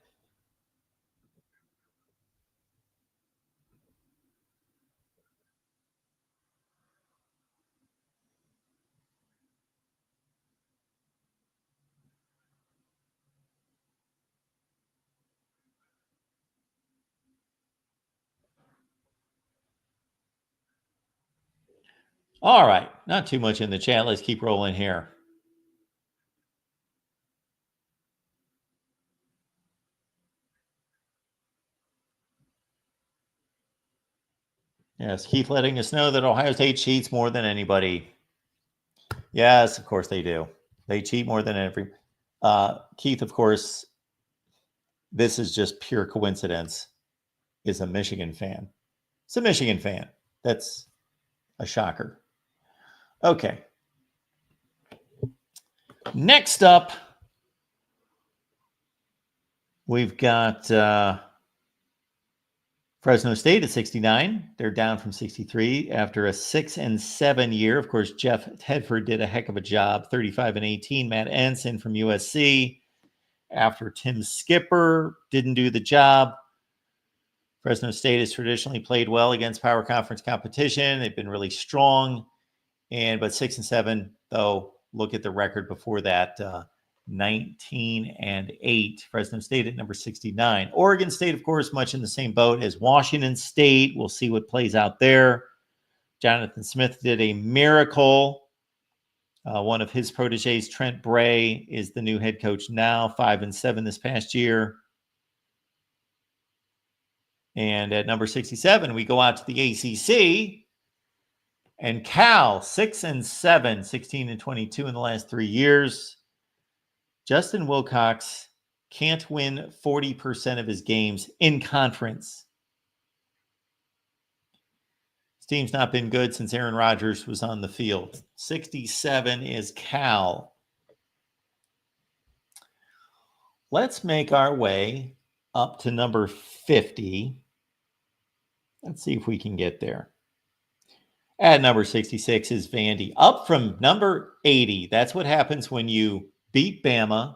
All right. Not too much in the chat. Let's keep rolling here. Yes, Keith letting us know that Ohio State cheats more than anybody. Yes, of course they do. They cheat more than every. Keith, of course, this is just pure coincidence, is a Michigan fan. It's a Michigan fan. That's a shocker. Okay. Next up, we've got Fresno State at 69. They're down from 63 after a 6-7 year. Of course, Jeff Tedford did a heck of a job, 35-18. Matt Ensign from USC after Tim Skipper didn't do the job. Fresno State has traditionally played well against power conference competition. They've been really strong. But 6-7, though, look at the record before that, 19-8. Fresno State at number 69. Oregon State, of course, much in the same boat as Washington State. We'll see what plays out there. Jonathan Smith did a miracle. One of his proteges, Trent Bray, is the new head coach now, 5-7 this past year. And at number 67, we go out to the ACC. And Cal, 6-7, 16-22 in the last 3 years. Justin Wilcox can't win 40% of his games in conference. His team's not been good since Aaron Rodgers was on the field. 67 is Cal. Let's make our way up to number 50. Let's see if we can get there. At number 66 is Vandy, up from number 80. That's what happens when you beat Bama,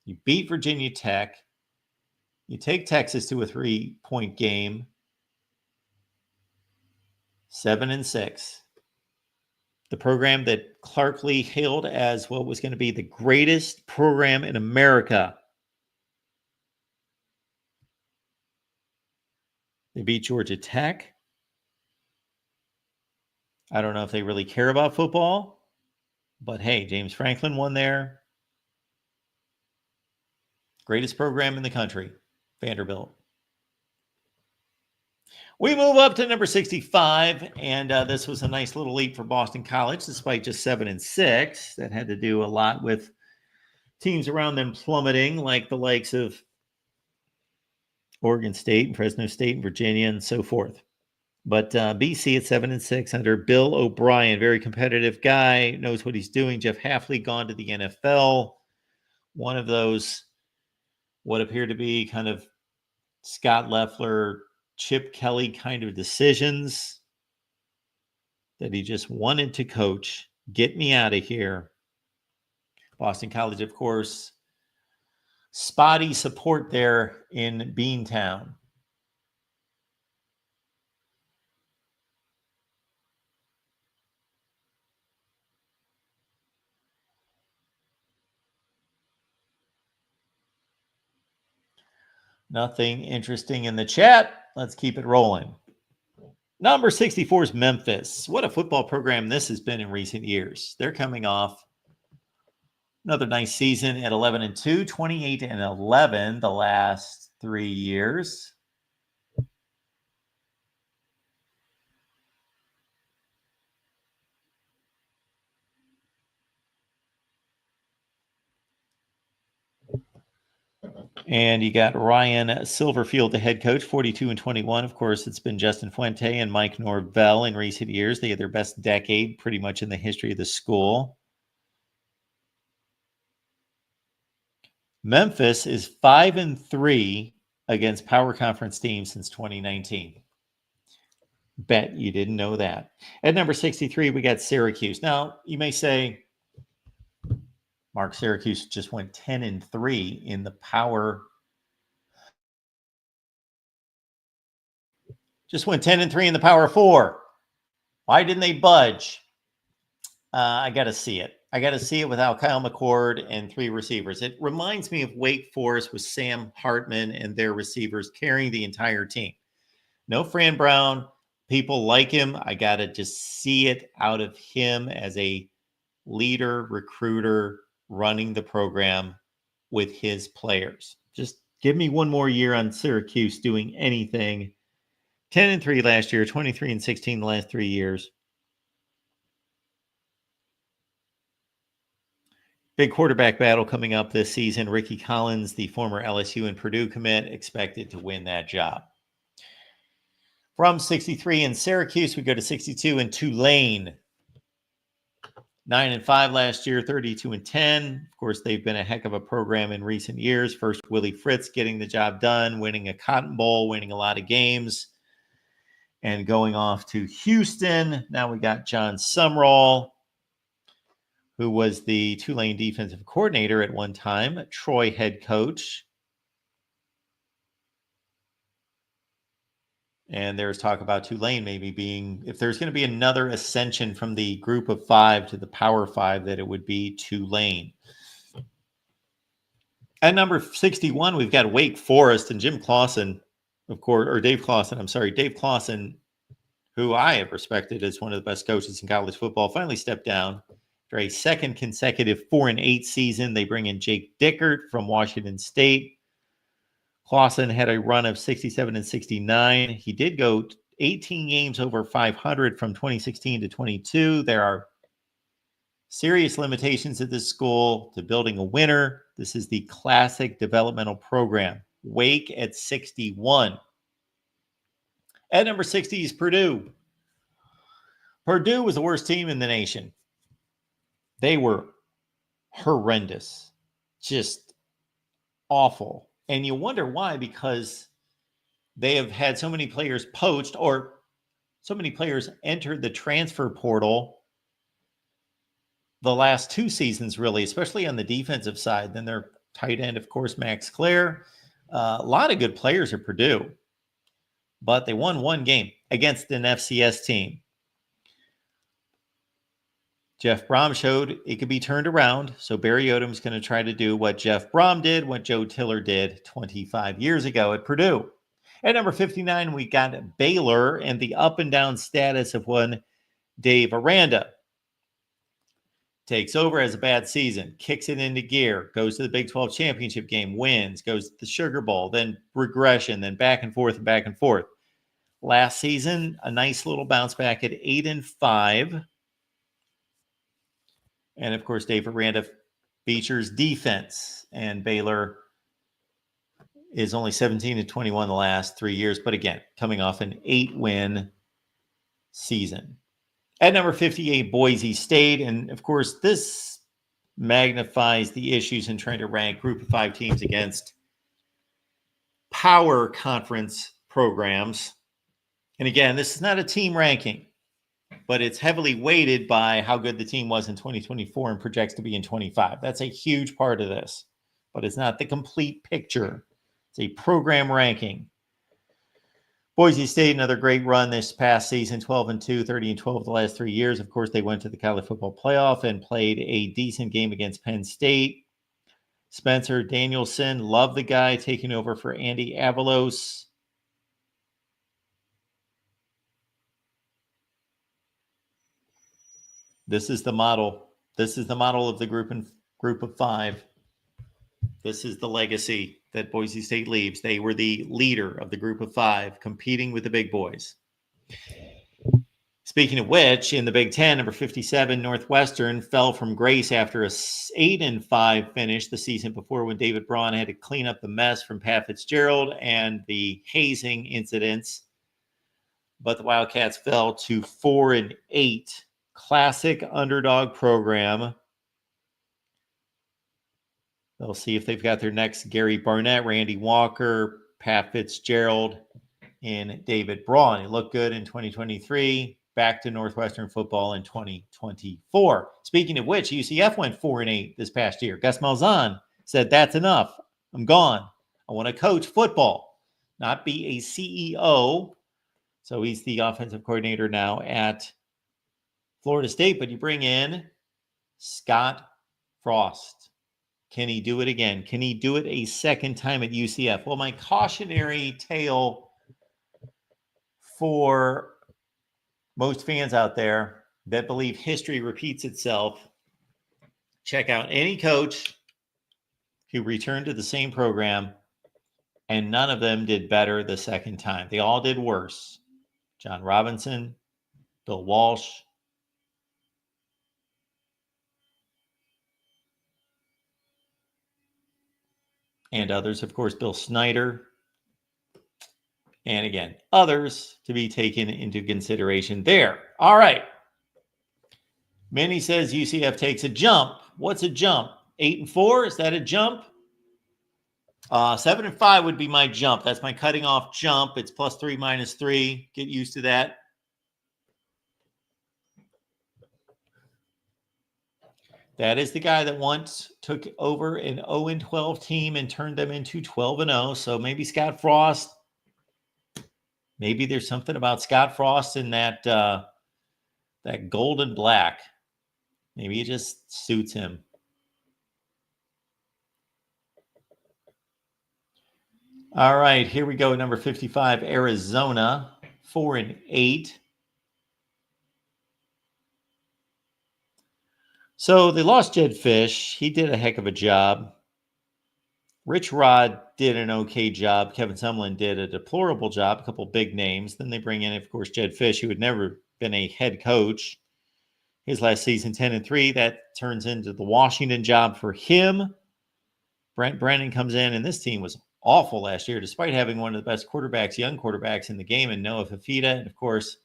you beat Virginia Tech, you take Texas to a 3-point game, 7-6. The program that Clark Lee hailed as what was going to be the greatest program in America. They beat Georgia Tech. I don't know if they really care about football, but hey, James Franklin won there. Greatest program in the country, Vanderbilt. We move up to number 65, and this was a nice little leap for Boston College, despite just 7-6. That had to do a lot with teams around them plummeting, like the likes of Oregon State and Fresno State and Virginia and so forth. But BC at 7-6 under Bill O'Brien, very competitive guy, knows what he's doing. Jeff Hafley gone to the NFL. One of those, what appear to be kind of Scott Loeffler, Chip Kelly kind of decisions that he just wanted to coach. Get me out of here. Boston College, of course, spotty support there in Beantown. Nothing interesting in the chat. Let's keep it rolling. Number 64 is Memphis. What a football program this has been in recent years. They're coming off another nice season at 11-2, 28-11 the last 3 years. And you got Ryan Silverfield, the head coach, 42-21. Of course, it's been Justin Fuente and Mike Norvell in recent years. They had their best decade pretty much in the history of the school. Memphis is 5-3 against power conference teams since 2019. Bet you didn't know that. At number 63, we got Syracuse. Now, you may say, Mark, Syracuse just went 10-3 in the power. Just went 10-3 in the Power 4. Why didn't they budge? I got to see it. I got to see it without Kyle McCord and 3 receivers. It reminds me of Wake Forest with Sam Hartman and their receivers carrying the entire team. No Fran Brown, People like him. I got to just see it out of him as a leader, recruiter, running the program with his players. Just give me one more year on Syracuse doing anything. 10-3 last year, 23-16 the last 3 years. Big quarterback battle coming up this season. Ricky Collins, the former LSU and Purdue commit, expected to win that job. From 63 in Syracuse, we go to 62 in Tulane. 9-5 last year, 32-10. Of course, they've been a heck of a program in recent years. First, Willie Fritz getting the job done, winning a Cotton Bowl, winning a lot of games, and going off to Houston. Now we got John Sumrall, who was the Tulane defensive coordinator at one time, Troy head coach. And there's talk about Tulane maybe being, if there's going to be another ascension from the group of 5 to the power 5, that it would be Tulane. At number 61, we've got Wake Forest and Jim Clausen, of course, or Dave Clausen, Dave Clausen, who I have respected as one of the best coaches in college football, finally stepped down. For a second consecutive 4-8 season, they bring in Jake Dickert from Washington State. Clausen had a run of 67-69. He did go 18 games over 500 from 2016 to 22. There are serious limitations at this school to building a winner. This is the classic developmental program. Wake at 61. At number 60 is Purdue. Purdue was the worst team in the nation. They were horrendous, just awful. And you wonder why, because they have had so many players poached, or so many players entered the transfer portal the last 2 seasons, really, especially on the defensive side. Then their tight end, of course, Max Clare. A lot of good players at Purdue, but they won 1 game against an FCS team. Jeff Brom showed it could be turned around. So Barry Odom's going to try to do what Jeff Brom did, what Joe Tiller did 25 years ago at Purdue. At number 59, we got Baylor and the up and down status of one Dave Aranda. Takes over as a bad season, kicks it into gear, goes to the Big 12 championship game, wins, goes to the Sugar Bowl, then regression, then back and forth and back and forth. Last season, a nice little bounce back at 8-5. And of course, Dave Aranda features defense, and Baylor is only 17-21 the last 3 years. But again, coming off an 8-win season. At number 58, Boise State. And of course, this magnifies the issues in trying to rank group of 5 teams against power conference programs. And again, this is not a team ranking, but it's heavily weighted by how good the team was in 2024 and projects to be in 25. That's a huge part of this, but it's not the complete picture. It's a program ranking. Boise State, another great run this past season, 12-2, 30-12 the last 3 years. Of course, they went to the college football playoff and played a decent game against Penn State. Spencer Danielson, love the guy, taking over for Andy Avalos. This is the model. This is the model of the group of 5. This is the legacy that Boise State leaves. They were the leader of the group of 5, competing with the big boys. Speaking of which, in the Big Ten, number 57, Northwestern fell from grace after a 8-5 finish the season before, when David Braun had to clean up the mess from Pat Fitzgerald and the hazing incidents. But the Wildcats fell to 4-8. Classic underdog program. They'll see if they've got their next Gary Barnett, Randy Walker, Pat Fitzgerald, and David Braun. It looked good in 2023. Back to Northwestern football in 2024. Speaking of which, UCF went 4-8 this past year. Gus Malzahn said, "That's enough. I'm gone. I want to coach football, not be a CEO." So he's the offensive coordinator now at Florida State, but you bring in Scott Frost. Can he do it again? Can he do it a second time at UCF? Well, my cautionary tale for most fans out there that believe history repeats itself, check out any coach who returned to the same program, and none of them did better the second time. They all did worse. John Robinson, Bill Walsh, and others, of course, Bill Snyder, and again, others to be taken into consideration there. All right. Minnie says UCF takes a jump. What's a jump? 8-4? Is that a jump? 7-5 would be my jump. That's my cutting off jump. It's +3, -3. Get used to that. That is the guy that once took over an 0-12 team and turned them into 12-0. So maybe Scott Frost. Maybe there's something about Scott Frost in that that gold and black. Maybe it just suits him. All right, here we go. Number 55, Arizona, 4-8. So they lost Jed Fish. He did a heck of a job. Rich Rod did an okay job. Kevin Sumlin did a deplorable job. A couple big names. Then they bring in, of course, Jed Fish, who had never been a head coach. His last season, 10-3. That turns into the Washington job for him. Brent Brennan comes in, and this team was awful last year, despite having one of the best quarterbacks, young quarterbacks in the game, and Noah Fafita, and of course,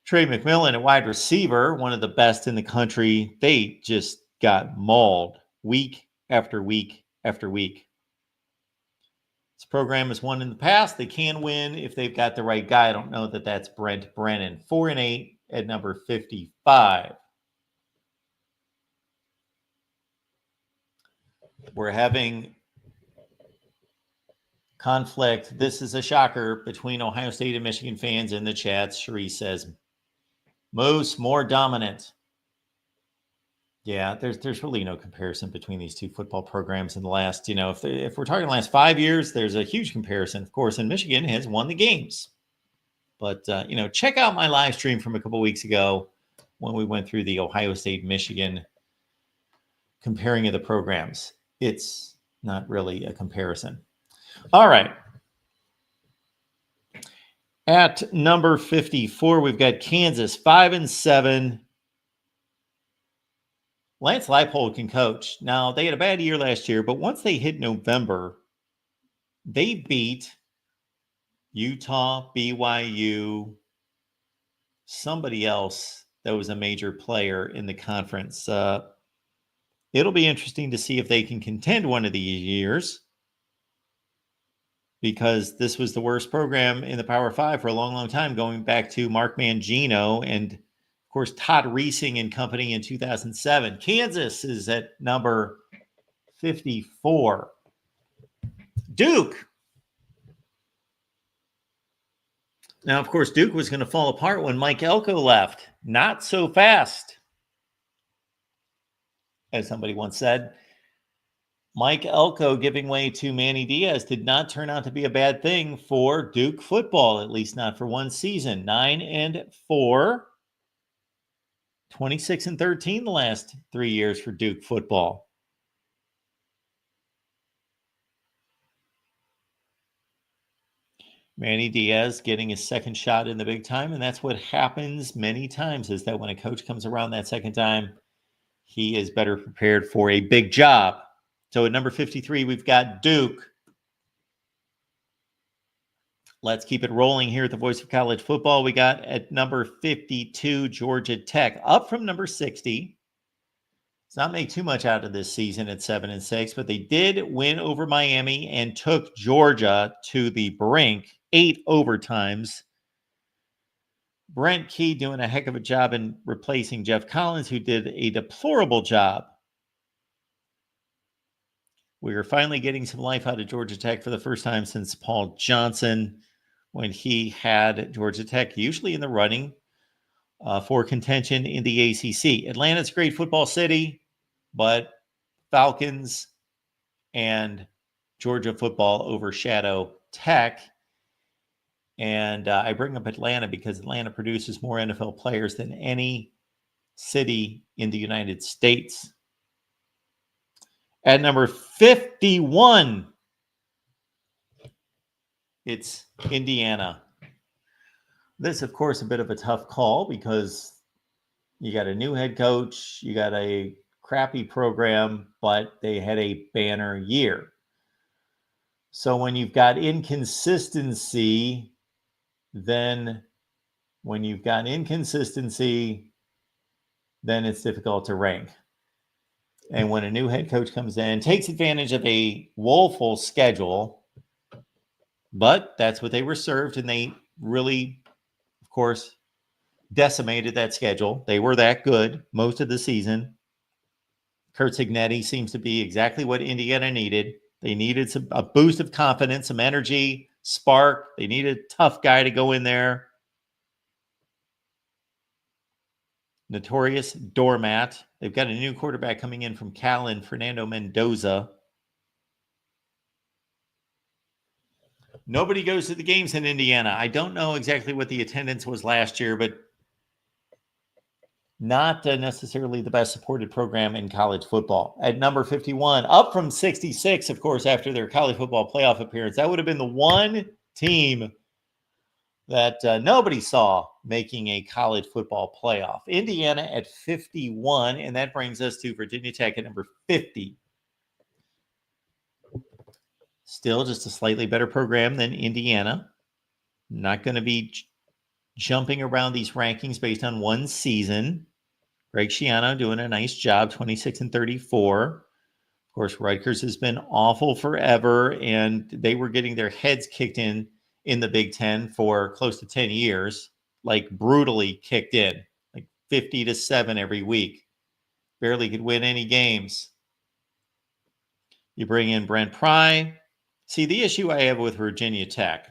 Trey McMillan, a wide receiver, one of the best in the country. They just got mauled week after week after week. This program has won in the past. They can win if they've got the right guy. I don't know that that's Brent Brennan. 4-8 at number 55. We're having conflict. This is a shocker between Ohio State and Michigan fans in the chats. Cherie says, Moose more dominant. Yeah, there's really no comparison between these two football programs in the last, if we're talking the last 5 years, there's a huge comparison, of course, and Michigan has won the games. But, check out my live stream from a couple weeks ago when we went through the Ohio State-Michigan comparing of the programs. It's not really a comparison. All right. At number 54, we've got Kansas, 5-7. Lance Leipold can coach. Now, they had a bad year last year, but once they hit November, they beat Utah, BYU, somebody else that was a major player in the conference. It'll be interesting to see if they can contend one of these years, because this was the worst program in the Power Five for a long, long time, going back to Mark Mangino and, of course, Todd Reesing and company in 2007. Kansas is at number 54. Duke. Now, of course, Duke was going to fall apart when Mike Elko left. Not so fast. As somebody once said, Mike Elko giving way to Manny Diaz did not turn out to be a bad thing for Duke football, at least not for one season. 9-4, 26-13 the last 3 years for Duke football. Manny Diaz getting his second shot in the big time, and that's what happens many times, is that when a coach comes around that second time, he is better prepared for a big job. So at number 53, we've got Duke. Let's keep it rolling here at the Voice of College Football. We got at number 52, Georgia Tech, up from number 60. It's not make too much out of this season at 7-6, but they did win over Miami and took Georgia to the brink, 8 overtimes. Brent Key doing a heck of a job in replacing Jeff Collins, who did a deplorable job. We are finally getting some life out of Georgia Tech for the first time since Paul Johnson, when he had Georgia Tech usually in the running for contention in the ACC. Atlanta's a great football city, but Falcons and Georgia football overshadow Tech. And I bring up Atlanta because Atlanta produces more NFL players than any city in the United States. At number 51, it's Indiana. This, of course, a bit of a tough call because you got a new head coach, you got a crappy program, but they had a banner year. So when you've got inconsistency, then it's difficult to rank. And when a new head coach comes in, takes advantage of a woeful schedule, but that's what they were served, and they really, of course, decimated that schedule. They were that good most of the season. Kurt Cignetti seems to be exactly what Indiana needed. They needed a boost of confidence, some energy, spark. They needed a tough guy to go in there. Notorious doormat. They've got a new quarterback coming in from Cal, Fernando Mendoza. Nobody goes to the games in Indiana. I don't know exactly what the attendance was last year, but not necessarily the best supported program in college football. At number 51, up from 66, of course, after their college football playoff appearance. That would have been the one team that nobody saw making a college football playoff. Indiana at 51, and that brings us to Virginia Tech at number 50. Still just a slightly better program than Indiana. Not going to be jumping around these rankings based on one season. Greg Schiano doing a nice job, 26-34. Of course, Rutgers has been awful forever, and they were getting their heads kicked in the Big Ten for close to 10 years, like brutally kicked in, like 50-7 every week. Barely could win any games. You bring in Brent Pry. See, the issue I have with Virginia Tech.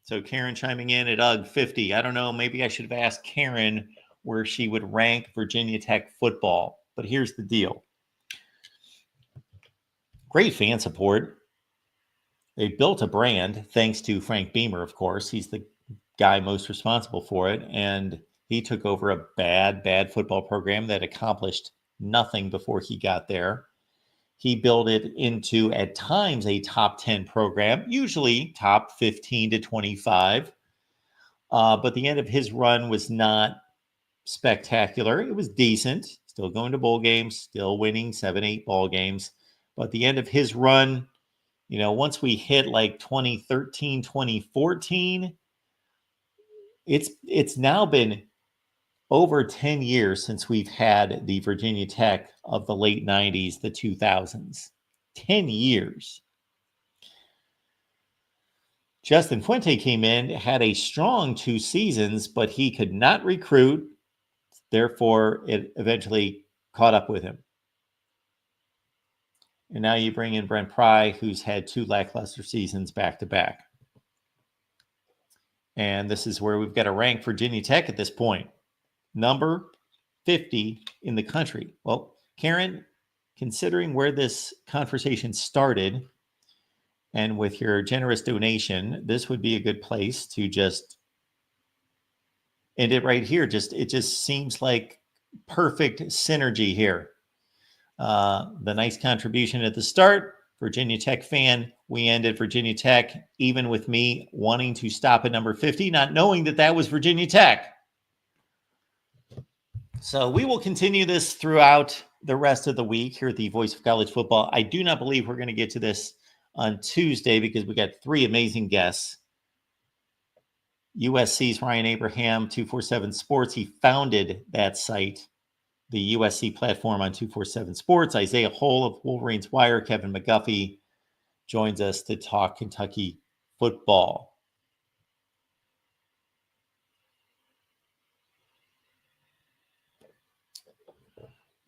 So Karen chiming in at UGG 50. I don't know, maybe I should have asked Karen where she would rank Virginia Tech football. But here's the deal. Great fan support. They built a brand thanks to Frank Beamer, of course. He's the guy most responsible for it. And he took over a bad football program that accomplished nothing before he got there. He built it into, at times, a top 10 program, usually top 15 to 25. But the end of his run was not spectacular. It was decent, still going to bowl games, still winning 7-8 ball games. But the end of his run, once we hit like 2013, 2014, it's now been over 10 years since we've had the Virginia Tech of the late 90s, the 2000s. 10 years. Justin Fuente came in, had a strong 2 seasons, but he could not recruit. Therefore, it eventually caught up with him. And now you bring in Brent Pry, who's had 2 lackluster seasons back to back. And this is where we've got to rank Virginia Tech at this point. Number 50 in the country. Well, Karen, considering where this conversation started, and with your generous donation, this would be a good place to just end it right here. It just seems like perfect synergy here. The nice contribution at the start, Virginia Tech fan. We ended Virginia Tech, even with me wanting to stop at number 50, not knowing that was Virginia Tech. So we will continue this throughout the rest of the week here at the Voice of College Football. I do not believe we're going to get to this on Tuesday because we got 3 amazing guests. USC's Ryan Abraham, 247 Sports. He founded that site, the USC platform on 247 Sports. Isaiah Hull of Wolverines Wire, Kevin McGuffey joins us to talk Kentucky football.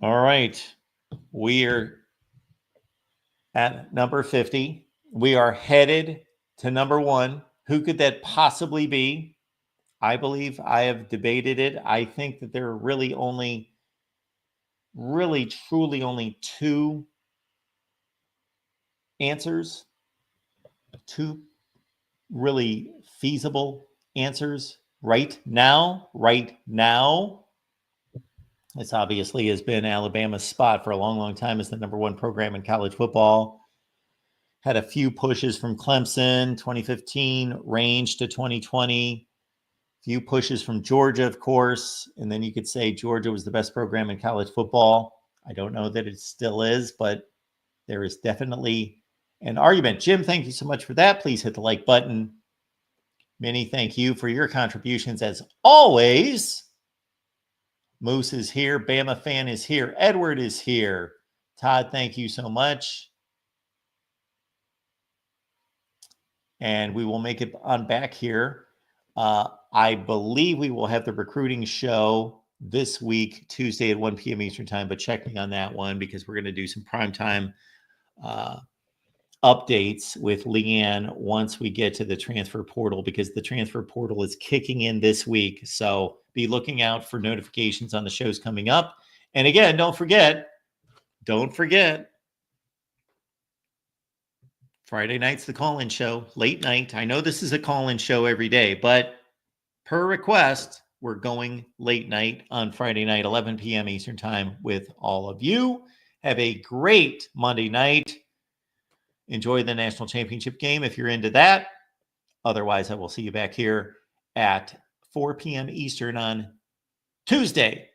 All right. We are at number 50. We are headed to number 1. Who could that possibly be? I believe I have debated it. I think that there are truly only 2 answers, 2 really feasible answers right now. This obviously has been Alabama's spot for a long, long time as the number one program in college football. Had a few pushes from Clemson, 2015 range to 2020. Few pushes from Georgia, of course. And then you could say Georgia was the best program in college football. I don't know that it still is, but there is definitely an argument. Jim, thank you so much for that. Please hit the like button. Minnie, thank you for your contributions as always. Moose is here. Bama fan is here. Edward is here. Todd, thank you so much. And we will make it on back here. I believe we will have the recruiting show this week, Tuesday at 1 p.m. Eastern time, but check me on that one because we're going to do some primetime updates with Leanne once we get to the transfer portal, because the transfer portal is kicking in this week. So be looking out for notifications on the shows coming up. And again, don't forget, Friday night's the call-in show, late night. I know this is a call-in show every day, but per request, we're going late night on Friday night, 11 p.m. Eastern time with all of you. Have a great Monday night. Enjoy the national championship game if you're into that. Otherwise, I will see you back here at 4 p.m. Eastern on Tuesday.